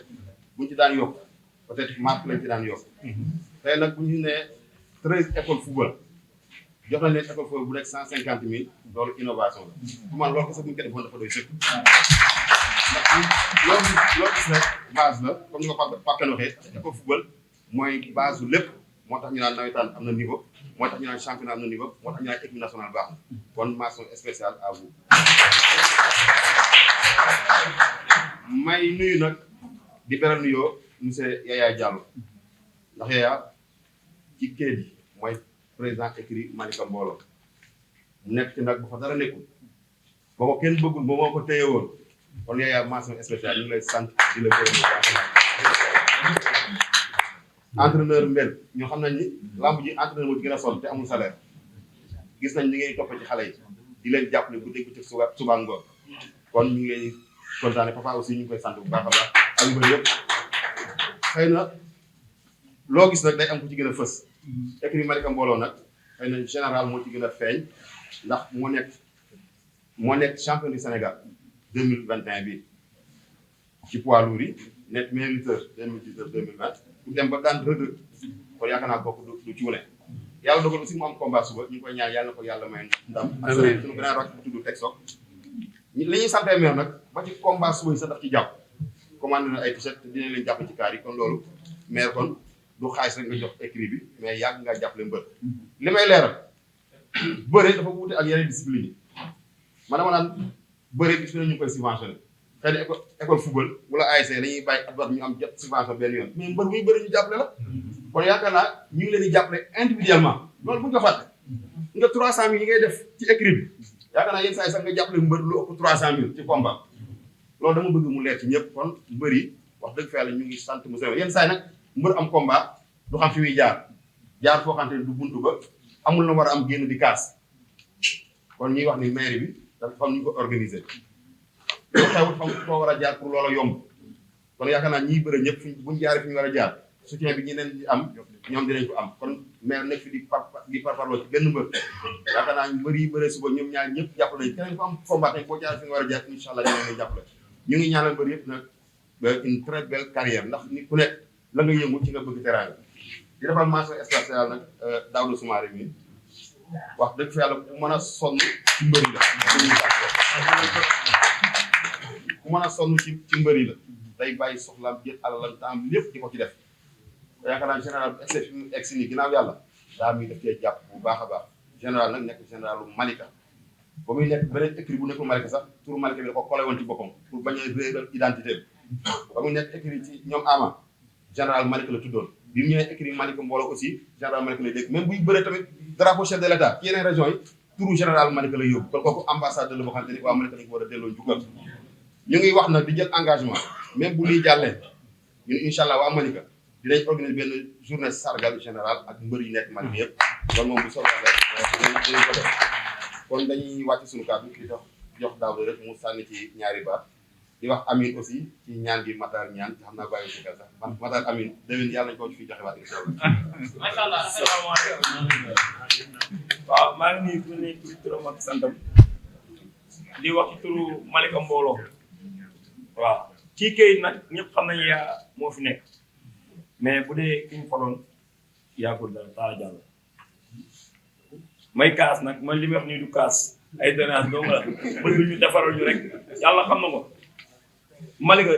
buñ ci daan yokk peut-être marque lañ ci daan yokk tey nag bu ñu nee 13 écoles football jox nañ leen école football bu nekk 150 000 loolu innovation la pour man loolu kese bu ñu ko defoon dafa doy sëkk ndax loolu gis rek base la comme ni ko Pape Kane waxee école football mooy base lu lépp moo tax ñu naan nawetaan am na niveau moo tax ñu naan championnat am na niveau moo tax ñu naan équipe nationale baax na kon mention spéciale à vous. may nuyu nag di beral nuyoo monsieur Yaya Diallo ndax Yaya ci kër gi mooy président écrit Malika Mbolo mu nekk ci nag bu fa dara nekkul boo ko kenn bëggul ba moo ko téye woon kon Yaya mention spéciale ñu ngi lay sant di la gërëm entraîneur Mbel ñoo xam nañ ni lamb ji entraîneur moo ci gën a sonn te amul salaire gis nañ ni ngay topp ci xale yi di leen jàppale bu dégg ci suba ngoon kon ñu ngi leen kontaane papa aussi ñu ngi koy sant bu baax a baax ak mbir yëpp xëy na loo gis nag day am ku ci gën a fës écrit Malika Mbolo nag xëy na général moo ci gën a feeñ ndax moo nekk champion du Sénégal 2021 bi ci poids lourd yi nekk meilleur lutteur 2019 2020 pour dem ba daan Reug Reug kon yaakaar naa kooku du cuune yàlla dogal aussi mu am combat suba ñu ngi koy ñaan yàlla na ko yàlla may ndam ak suñu grand rak bu tudd Texo li ñuy santee maire nag ba ci combat suba yi sax daf ci jàpp commandé na ay t-shirt te dinañ leen jàpp ci kaar yi kon loolu maire kon du xaalis rek nga jox écrit bi mais yàgg ngaa jàppale mbër li may leeral bëre dafa wuute ak yeneen discipline yi man dama naan bëre gis nañ ñu koy subventionné xëy na école football wala ASC dañuy bàyyi at ñu am jot subvention benn yoon mais mbër muy bëri ñu jàppale la kon yaakaar naa ñu ngi leen di jàppale individuellement loolu bu ñu ko fàtte nga 300 000 yi ngay def ci écrit bi yaakaar naa yenn saa yi sax nga jàppale mbër lu ëpp 300 000 ci combat loolu dama bëgg mu leer ci ñëpp kon mbër yi wax dëgg fa yàlla ñu ngi sant monsieur yenn saa yi nag mbër am combat du xam fi muy jaar foo xamante ne du buntu ba amul na war a am génn di kaas kon ñuy wax ni mairie bi dafa xam ñu ko organiser lu xewut xam koo war a jaar pour loola yomb kon yaakaar naa ñiy bëre ñëpp buñ jaaree fi ñu war a jaar soutien bi ñeneen di am ñoom dinañ ko am kon maire nekk fi di parparloo ci benn mbër yaakaar naa mbër yi bëree suba ñoom ñaar ñëpp jàppale nañ keneen ko am combat boo jaar fi nga war a jaar incha allah dina lay jàppale ñu ngi ñaanal mbër yëpp nag une très belle carrière ndax nit ku nekk la nga yëngu ci nga bëgg teraanga di defal mention spéciale nag Daouda Soumaré mi wax dëgg fa yàlla ku mën a sonn ci mbëri la ku mën a sonn ci mbëri la day bàyyi soxlaam jël alalam temps lépp di ko ci def yaakaar naa général bu egsi fi mu egsi nii ginnaaw yàlla daa muy def cee jàpp bu baax a baax général nag nekk généralu Malika ba muy nekk beneen écrit bu nekkul Malika sax turu Malika bi da ko collé woon ci boppam pour bañ a réeral identité bi ba muy nekk écrit ci ñoom Ama général Malika la tuddoon bi mu ñëwee écrit Malika mbooloo aussi général Malika lay dégg même buy bëree tamit drapeau chef de l'état ci yeneen région yi turu général Malika lay yóbbu kon kooku ambassadeur la boo xamante ni waa Malika lañ ko war a delloo njukkal ñu ngi wax nag di jël engagement même bu liy jàllee ñun incha allah waa Malika dinañ organiser benn journée sargal général ak mbër yi nekk Malika yëpp loolu moom bu soobee rek dinañ ko def kon dañuy wàcc suñu kàddu di jox Daouda rek mu sànni ci ñaari baat di wax amin aussi ci ñaan gi Matar ñaan xam naa bàyyi si sax Matar amin déwén yàlla nañ ko fi joxe waat incha allah. macha allah asalaamaaleykum. waaw maa ngi nuyu ku nekk ci turam ak santam di wax ci turu Malika mbooloo waaw kii kayit nag ñëpp xam nañu yaa moo fi nekk mais bu dee ki ñu faloon yaagul dara taa jàll may kaas nag man li may wax nii du kaas ay données dong la bëgg ñu defaral ñu rek yàlla xam na ko Malika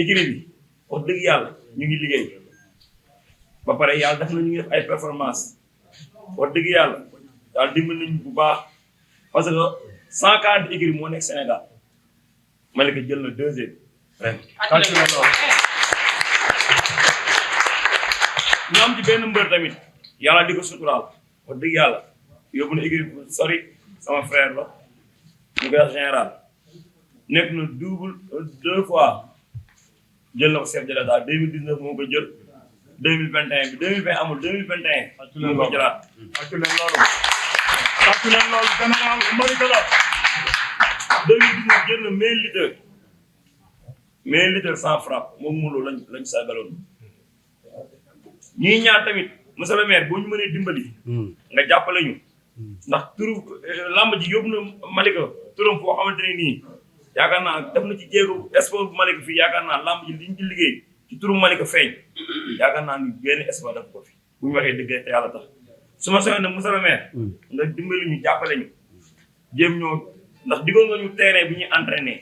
écurie bi wax dëgg yàlla ñu ngi liggéey ba pare yàlla def na ñu ngi def ay performance wax dëgg yàlla daal dimbali nañu bu baax parce que 140 écurie moo nekk Sénégal Malika jël na deuxième ren. ñu am ci benn mbër tamit yàlla di ko suturaal wax dëgg yàlla yóbbu na écurie bu sori sama frère la ñu koy wax général nekk na double 2 fois jël na ko chef de l'état 2019 moo ko jël 2021 bi 2020 amul 2021 moo ko jëlaat. tàccu leen loolu général Malika la 2019 jël na meilleur lutteur sans frappe moom mënuloo lañ saagaloon ñuy ñaan tamit monsieur le maire boo ñu mënee dimbali. nga jàppale ñu ndax turu lamb ji yóbbu na Malika turam foo xamante ne nii yaakaar naa def na ci jéego sport bu Malika fii yaakaar naa lamb ji liñ ci liggéey ci turu Malika feeñ yaakaar naa ni benn sport def ko fi bu ñu waxee dëgg te yàlla tax su ma soxee nag monsieur le maire nga dimbali ñu jàppale ñu jéem ñoo ndax diggoon nga ñu terrain bi ñuy entraîné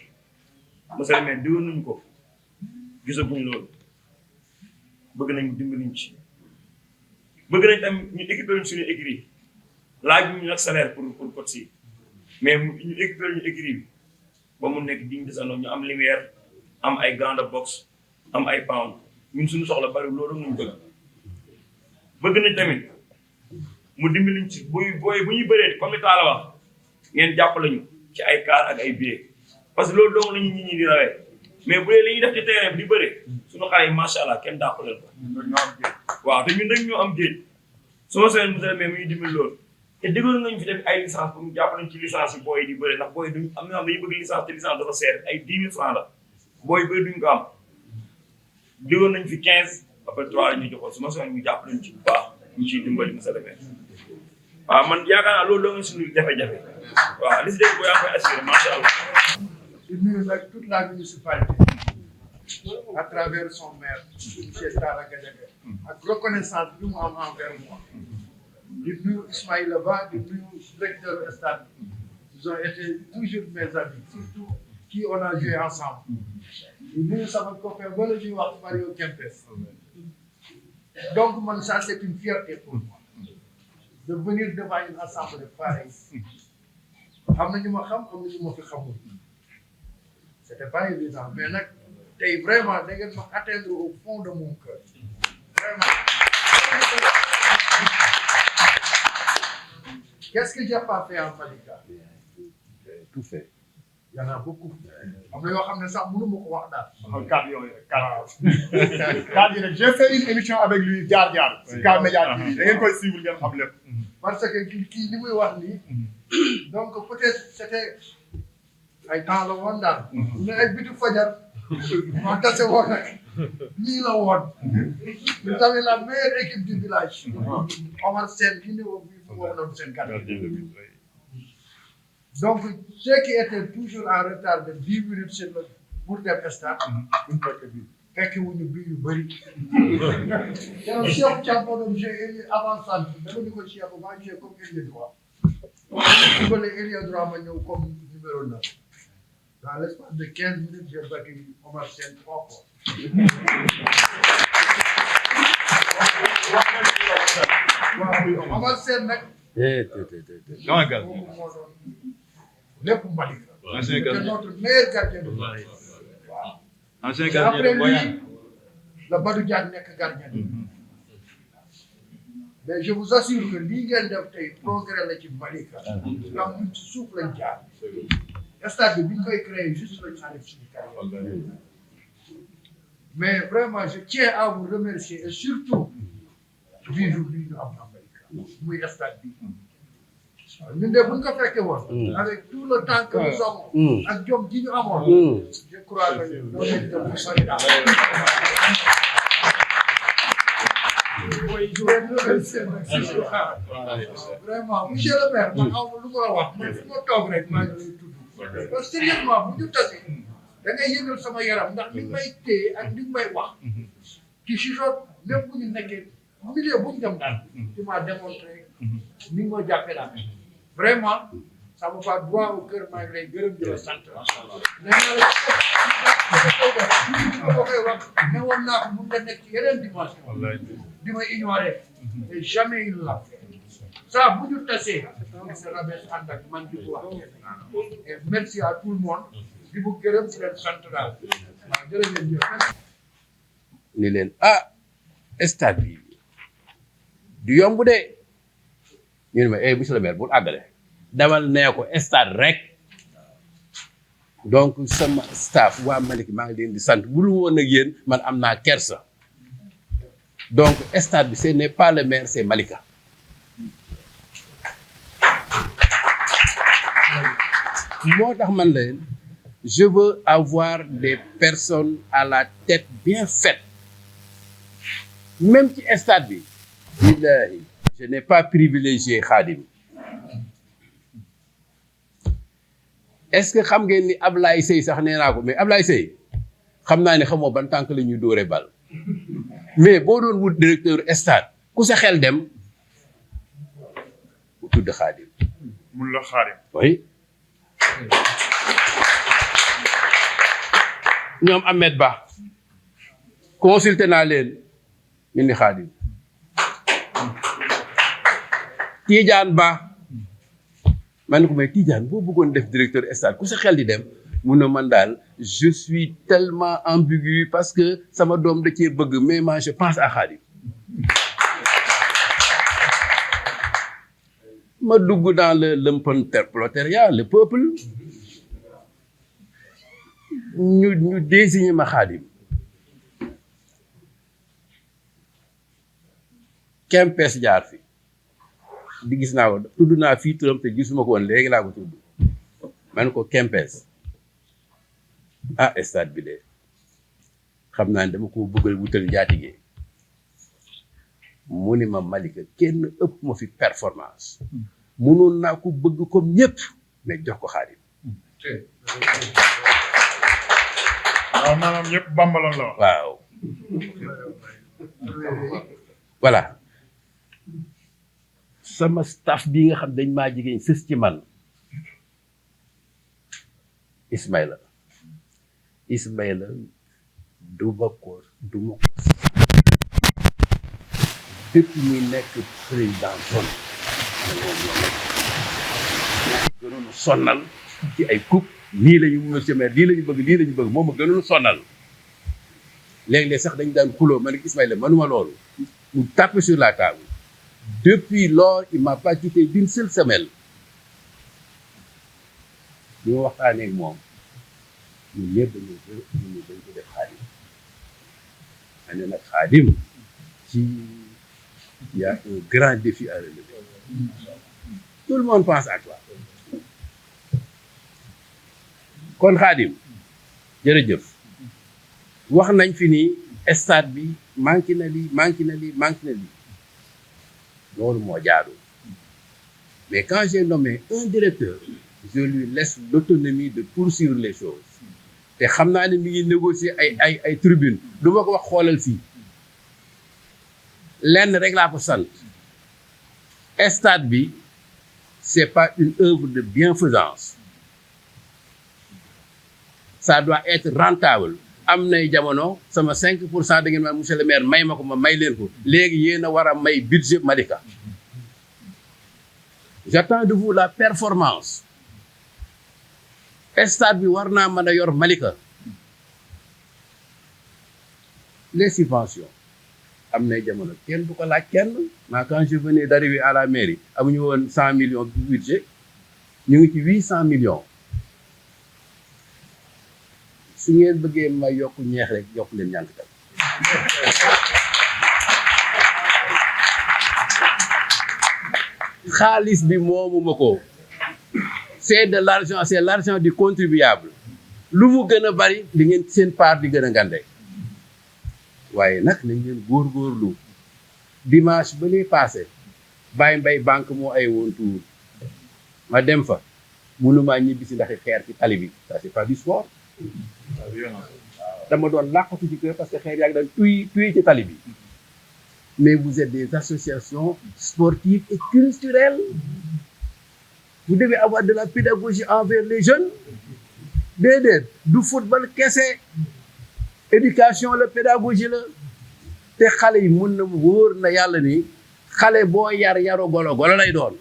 monsieur le maire diggoon nañu ko gisaguñ loolu bëgg nañu dimbali ñu ci bëgg nañ tam ñu équipé ñu suñu écurie laaj ñu nag salaire pour coach yi mais ñu équipé ñu écurie bi ba mu nekk digne de son nom ñu am lumière am ay grande box am ay pound ñun suñu soxla bari loolu ñu bëgg nañ tamit mu dimbali ñu ci bu ñuy bëree comme li Talla wax ngeen jàppale ñu ci ay car ak ay billets parce que loolu dong la ñu ñi di rawee mais bu dee li ñuy def ci terrain bi di bëree suñu xale yi macha allah kenn dàqaleen ko waaw te ñun rek ñoo am géej su ma soxee monsieur le maire mu ngi dimbali loolu te déggoon nañu fi def ay licence pour ñu jàppale ci licence yi booy yi di bëri ndax booy duñ am na xam dañuy bëgg licence te licence dafa seer ay 10 000 francs la booy bëri duñ ko am déggoon nañu fi 15 après 3 la ñuy joxoon su ma soxee ñu jàppale ñu ci bu baax ñu ciy dimbali monsieur le maire waaw man yaakaar naa loolu doo nga suñu jafe-jafe waaw li si dégg boo yaa koy assuré macha allah. di nuyu nag toute la municipalité à travers son maire monsieur Talla Gadiaga ak reconnaissance bi mu am envers moi di nuyu Ismaïla Ba di nuyu directeur stade ils ont été toujours mes amis surtout qui on a joué ensemble di nuyu sama copain wala ñuy wax Mario Kempes donc man ça c'est une fierté pour moi de venir devant une assemblée pareille xam na ñu ma xam am na ñu ma fi xamul c'était pas évident mais nag tey vraiment da ngeen ma atteindre au fond de mon cœur vraiment qu'est-ce que j'ai pas fait en Malika tout fait il y en a beaucoup am na yoo xam ne sax mënu ma ko wax daal cadre yooyu rek cadre yi rek j'ai fait une émission avec lui jaar si K Média TV da ngeen koy suivre ngeen xam lépp parce que kii li muy wax nii donc peut-être c'était ay temps la woon daal ne ay bitu fajar moo tase woon nag ñii la woon vous avez la meilleure équipe du village Omar Sène ki ne woon doon seen gardien donc ceux qui étaient toujours en retard de 10 minutes sur le pour dem stade fekk wuñu bi yu bëri keroog Cheikh Thiam doon joué avant centre dama ni ko Cheikh maa joué comme ailier droit dugal ailier droit ma ñëw comme numéro 9 dans l'espace de 15 minutes j'ai battu Omar Sène 3 fois waaw Omar Sène nag moo doon lépp Malick c'est notre meilleur gardien de but ancien gardien après de Boyan. lui la Badou Diagne nekk gardien mais je vous assure que lii ngeen def tey progrès la ci Malika ndax ñun ci suuf lañ jaar stade bi ñu koy créé juste lañu arrêté suñu carrière mais vraiment je tiens à vous remercier et surtout bijou bi ñu am na Malika muy stade bi ñun de bu ñu ko fekkee woon avec tout le temps que nous avons ak jom ji ñu amoon je crois que loolu lañ dem bu sori daal je vais remercier nag vraiment monsieur le maire man aw lu ma wax man fu ma toog rek maa ngi lay tudd parce que sérieusement bu ñu tasee da ngay yëngal sama yaram ndax li may téye ak li may wax ci chuchote même bu ñu nekkee milieu bu ñu dem daal tu m'as démontré ni nga ma jàppee daal vraiment ça me fait droit au cœur maa ngi lay gërëm di la sant nee naa la ko koy wax ne woon naa ko mun nga nekk ci yeneen dimension di ma ignorer et jamais il l'a fait ça bu ñu tasee il se rabaisse ànd ak man di ko wax et merci à tout le monde di bu gërëm di leen sant daal waaw jërëjëf ni leen stade bi du yomb de ñu ne ma monsieur le maire bul àggale damal nee ko stade rek donc sama staff waa Malick maa ngi leen di sant bul woon ak yéen man am naa kersa donc stade bi ce n'est pas le maire c'est Malika moo tax man leen je veux avoir des personnes à la tête bien faite même ci stade bi billahi je n'ai pas privilégié Khadim est-ce que xam ngeen ni Ablaye Seye sax nee naa ko mais Ablaye Seye xam naa ne xamoo ban tànk la ñuy dóore bal mais boo doon wut directeur stade ku sa xel dem bu tudd Khadim mun la Khadim oui ñoom Ahmed Ba consulté naa leen ñu ni Khadim Tidiane Ba man ko mais Tidiane boo bëggoon def directeur stade ku sa xel di dem mu ne man daal je suis tellement ambigu parce que sama doom da cee bëgg mais moi je pense à Khadim ma dugg dans le lumpenprolétariat le peuple ñu désigné ma Khadim Kempes jaar fi di gis naa ko tudd naa fii turam te gisuma ko woon léegi laa ko tudd man ko Kempes stade bi de xam naa ne dama ko bëgg wutal njaatige mu ni ma Malika kenn ëpp ma fi performance mënoon naa ko bëgg comme ñëpp mais jox ko Khadim waaw maanaam ñëpp bambalam la waaw voilà sama staff bi nga xam dañ maa jigéen sës ci man Ismaïla du ma ko depuis muy nekk président zone gënoon sonnal ci ay coupe nii la ñu monsieur maire lii la ñu bëgg moom ma gënoon sonnal léeg-léeg sax dañ daan xuloo man ak Ismaïla manuma loolu mu tape sur la table depuis lors il m'a pas quitté d'une seule semaine bi ma waxtaanee ak moom ñun ñëpp dañ ko def Khadim ma ne nag Khadim ci y a un grand défi à relever tout le monde pense à toi kon Khadim jërëjëf wax nañ fi ni stade bi manqué na lii manqué na lii manqué na lii loolu moo jaadu mais quand j'ai nommé un directeur je lui laisse l'autonomie de poursuivre les choses te xam naa ne mi ngi négocier ay tribune du ma ko wax xoolal fii lenn rek laa ko sant stade bi c'est pas une œuvre de bienfaisance ça doit être rentable am nay jamono sama 5% da ngeen ma monsieur le maire may ma ko ma may leen ko léegi yéen a war a may budget Malika j'attends de vous la performance stade bi war naa mën a yor Malika les subventions am nay jamono kenn du ko laaj kenn mais quand je venais d'arriver à la mairie amuñu woon 100 millions de budget ñu ngi ci 800 millions su ngeen bëggee ma yokk ñeex rek yokk leen ñànktal xaalis bi moomuma ko c'est de l'argent c'est l'argent du contribuable lu mu gën a bari di ngeen seen part di gën a ngande waaye nag nañ leen góorgóorlu dimanche ba lay passé Baye Mbaye banque moo ay woon tuur ma dem fa mënumaa ñibbi si ndaxi xeer ci tali bi ça c'est pas du sport dama doon làqatu ci kër parce que xeer yaa ngi daan tuy ci tali bi mais vous êtes des associations sportives et culturelles vous devez avoir de la pédagogie envers les jeunes déedéet du football kese éducation la pédagogie la te xale yi mën na wóor na yàlla ni xale boo yaru golo lay doon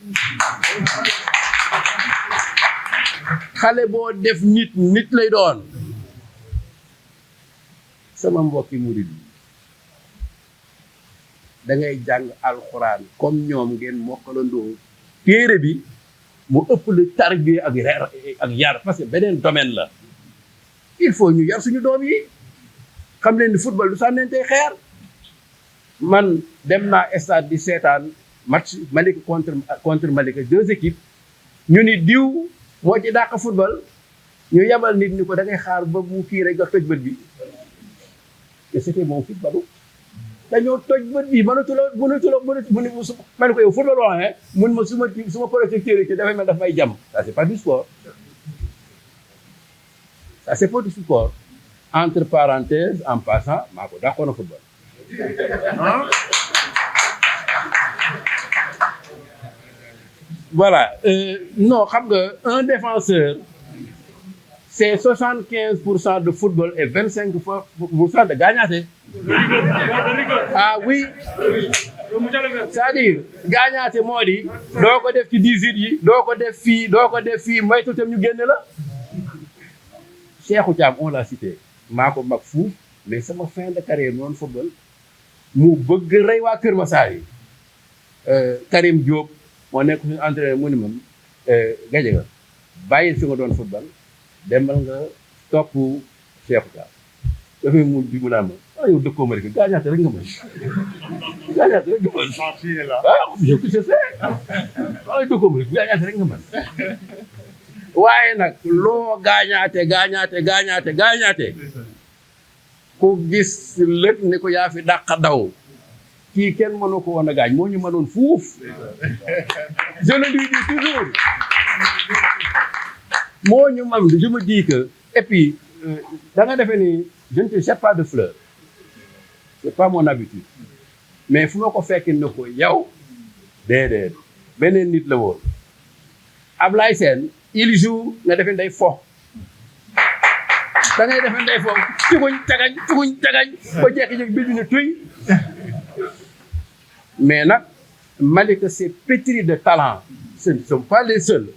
xale boo def nit lay doon sama mbokki murid yi da ngay jàng alxuraan comme ñoom ngeen mokkalandoo téere bi mu ëpp le tarbiya ak yar parce que beneen domaine la il faut ñu yar suñu doom yi xam leen ni football du sànnentey xeer man dem naa stade di seetaan match Malika contre Malika 2 équipes ñu ni diw moo ci dàq football ñu yabal nit ni ko da ngay xaar ba mu kii rek nga toj bët bi te c'était mon football dañoo toj bët bi mënatula man ko yow football wax mun ma suma projecteur yi dafay mel daf may jàmm ça c'est pas du sport ça c'est pas du sport entre parenthèses en passant maa ko dàqoon a football voilà non xam nga un défenseur c'est 75% de football et 25% de gagnaate ah oui c'est-à-dire gagnaate moo di doo ko def ci 18 yi doo ko def fii moytu tam ñu génn la Cheikhou Thiam on l'a cité maa ko mag fuuf mais sama fin de carrière noonu football mu bëgg rey waa Kër Massar yi Karim Diop moo nekk suñu entraîneur mu ni mam Gadiaga bàyyi fi nga doon football demal nga topp Cheikhou Thiam dafay mu bi mu naan ma yow dëkkoo ma rek gaañaate rek nga mën gaañaate rek nga mën je sais dëkkoo ma rek gaañaate rek nga mën waaye nag loo gaañaate ku gis lépp ni ko yaa fi dàq daw kii kenn mënu ko woon a gaañ moo ñu mënoon fuuf je le lui dis toujours moo ñu mam je me dis que et puis da nga defee ni je ne te jette pas de fleurs c'est pas mon habitude mais fu ma ko fekk ne ko yow déedéet beneen nit la woon Ablaye Sène il joue nga defee day fo da ngay defee day fo cuguñ tagañ ba jekki-jekki bi ne tuy mais nag Malika c'est pétri de talent ce ne sont pas les seuls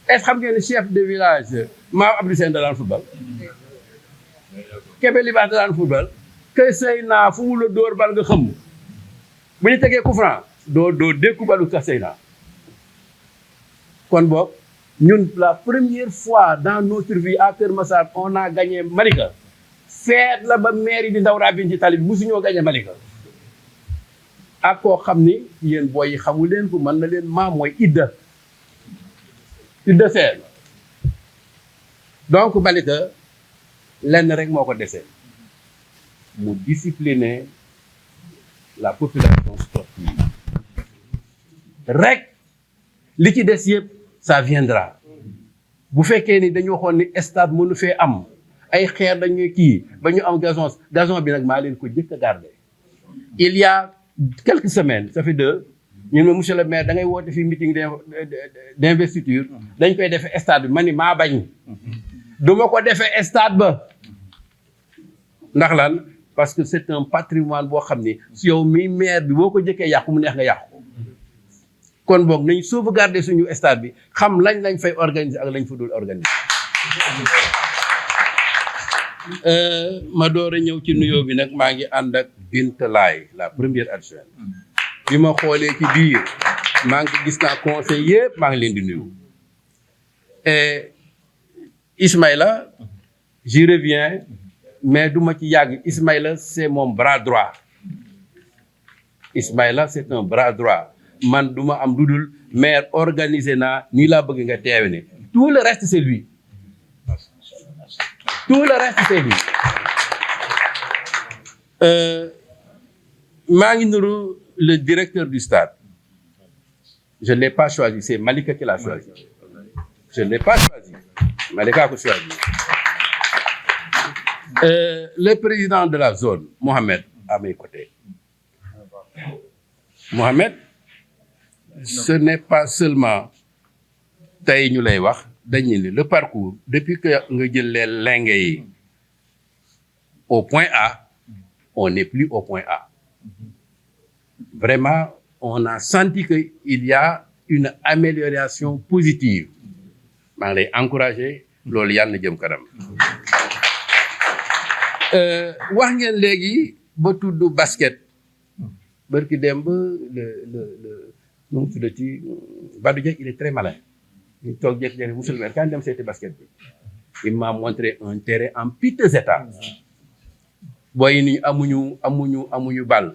est-ce xam ngeen chef de village Maa Abdou Sène da daan football Kébé Libaas da daan football kay sëy naa fu mu la dóor bal nga xam bu ñu tegee coup franc doo dékku balu ka sëy naa kon boog ñun la première fois dans notre vie à Kër Massar on a gagné Malika feet la ba maire yi di ndaw rabin ci tali bi musuñoo gagné Malika ak koo xam ni yéen booy yi xamu leen ko mën na leen maam mooy Idda Sène donc Malika lenn rek moo ko desee mu discipliner la population sportive rek li ci des yëpp ça viendra bu fekkee ni dañu waxoon ni stade mënu fee am ay xeer dañuy kii ba ñu am gazon bi nag maa leen ko jëkk a garder il y a quelques semaines ça fait 2 ñu ne monsieur le maire da ngay woote fi meeting d'investiture dañ koy defee stade bi ma ni maa bañ du ma ko defee stade ba ndax lan parce que c'est un patrimoine boo xam ni si yow mi maire bi boo ko jëkkee yàqu mu neex nga yàqu kon boog nañ sauvegarder suñu stade bi xam lañ fay organiser ak lañ fa dul organiser. ma door a ñëw ci nuyoo bi nag maa ngi ànd ak Binta Laay la première adjointe bi ma xoolee ci biir maa ngi gis naa conseil yëpp maa ngi leen di nuyu. Ismaïla j'y reviens mais du ma ci yàgg Ismaïla c'est mon bras droit Ismaïla c'est un bras droit man du ma am lu dul maire organisé naa nii laa bëgg nga teewe ne tout le reste c'est lui tout le reste c'est lui maa ngi nuru le directeur du stade je ne l'ai pas choisi c'est Malika qui l'a choisi je ne l'ai pas choisi Malika ko choisi le président de la zone Mohamed à mes côtés Mohamed ce n'est pas seulement tey ñu lay wax dañu ni le parcours depuis que nga jël les lingues yi au point A on n'est plus au point A vraiment on a senti que il y a une amélioration positive maa ngi lay encourager loolu yàlla na jëm kanam wax ngeen léegi ba tudd basket barki dem ba le nu mu tuddati Badou Dieng il est très malin ñu toog jékki-jékki monsieur le maire kan dem seeti basket bi il m'a montré un terrain en piteux état booy ni amuñu bal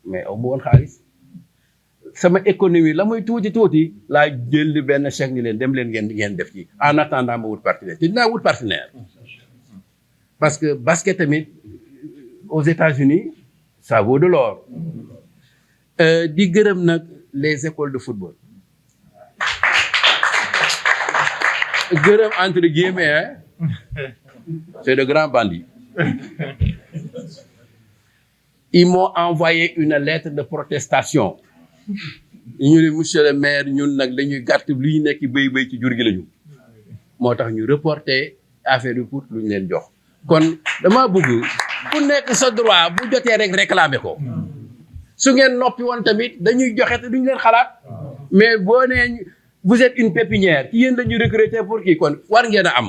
mais amu woon xaalis sama économie la muy tuuti laa jël benn chèque ni leen dem leen ngeen def ci en attendant ma wut partenaire te dinaa wut partenaire parce que basket tamit aux États-Unis ça vaut de l'or di gërëm nag les écoles de football gërëm entre guillemets c'est de grands bandits ils m'ont envoyé une lettre de protestation ñu ne monsieur le maire ñun nag dañuy gàtt lu ñu nekk béy ci jur gi lañu moo tax ñu reporter affaire yu pour lu ñu leen jox kon dama bëgg ku nekk sa droit bu jotee rek réclamer ko su ngeen noppi woon tamit dañuy joxe te duñu leen xalaat mais boo nee vous êtes une pépinière ci yéen lañuy recruter pour kii kon war ngeen a am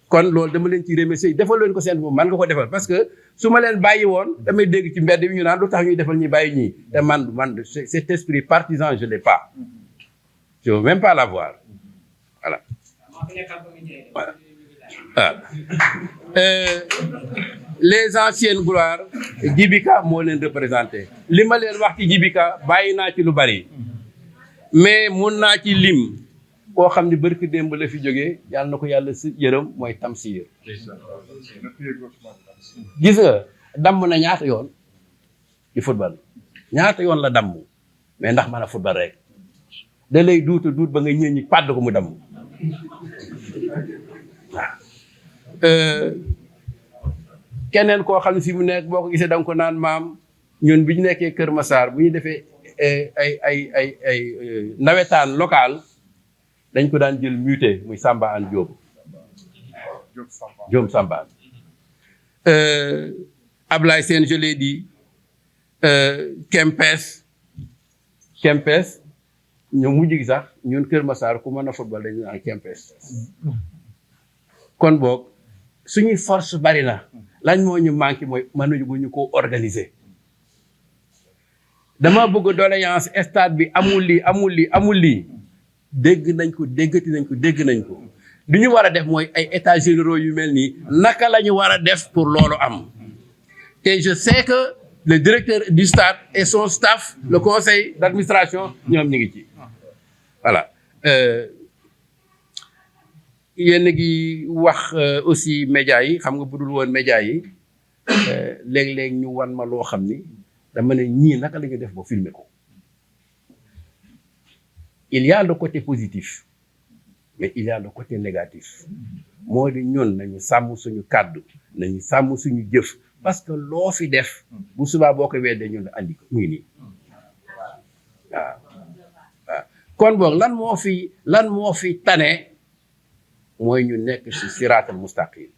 kon loolu dama leen ci remercier defal leen ko seen bopp man nga ko defal parce que su ma leen bàyyi woon damay dégg ci mbedd bi ñu naan lu tax ñuy defal ñi bàyyi ñii te man cet esprit partisan je l'ai pas je veux même pas l'avoir voilà. Les anciennes gloires Djibika moo leen représenté li ma leen wax ci Djibika bàyyi naa ci lu bari mais mun naa ci lim koo xam ne barki démb la fi jógee yàlla na ko yàlla si yërëm mooy Tamsir gis nga damm na ñaata yoon ci football ñaata yoon la damm mais ndax mën a football rek da lay duut ba nga ñëw ñi pàdd ko mu damm keneen koo xam ne fi mu nekk boo ko gisee da nga ko naan maam ñun bi ñu nekkee Kër Massar bu ñu defee ay nawetaan local dañ ko daan jël muté muy Samba An Diop Samba Ablaye Sène je l'ai dit Kempes ñu mujj gi sax ñun Kër Massar ku mën a football dañu naan Kempes kon boog suñuy force bari na lañ moo ñu manqué mooy mënuñu bu ñu ko organiser dama bëgg doléance stade bi amul lii dégg nañ ko li ñu war a def mooy ay états généraux yu mel nii naka la ñu war a def pour loolu am et je sais que le directeur du stade et son staff le conseil d'administration ñoom ñu ngi ci voilà yéen a ngi wax aussi média yi xam nga budul woon média yi léeg-léeg ñu wan ma loo xam ni dama ne ñii naka la ñu def ba filmer ko il y a le côté positif mais il y a le côté négatif moo di ñun nañu sàmm suñu kàddu nañu sàmm suñu jëf parce que loo fi def bu subaa boo ko weddee ñun la andi ko mu ngi nii waaw waaw kon boog lan moo fi tane mooy ñu nekk ci siraatal mustaqim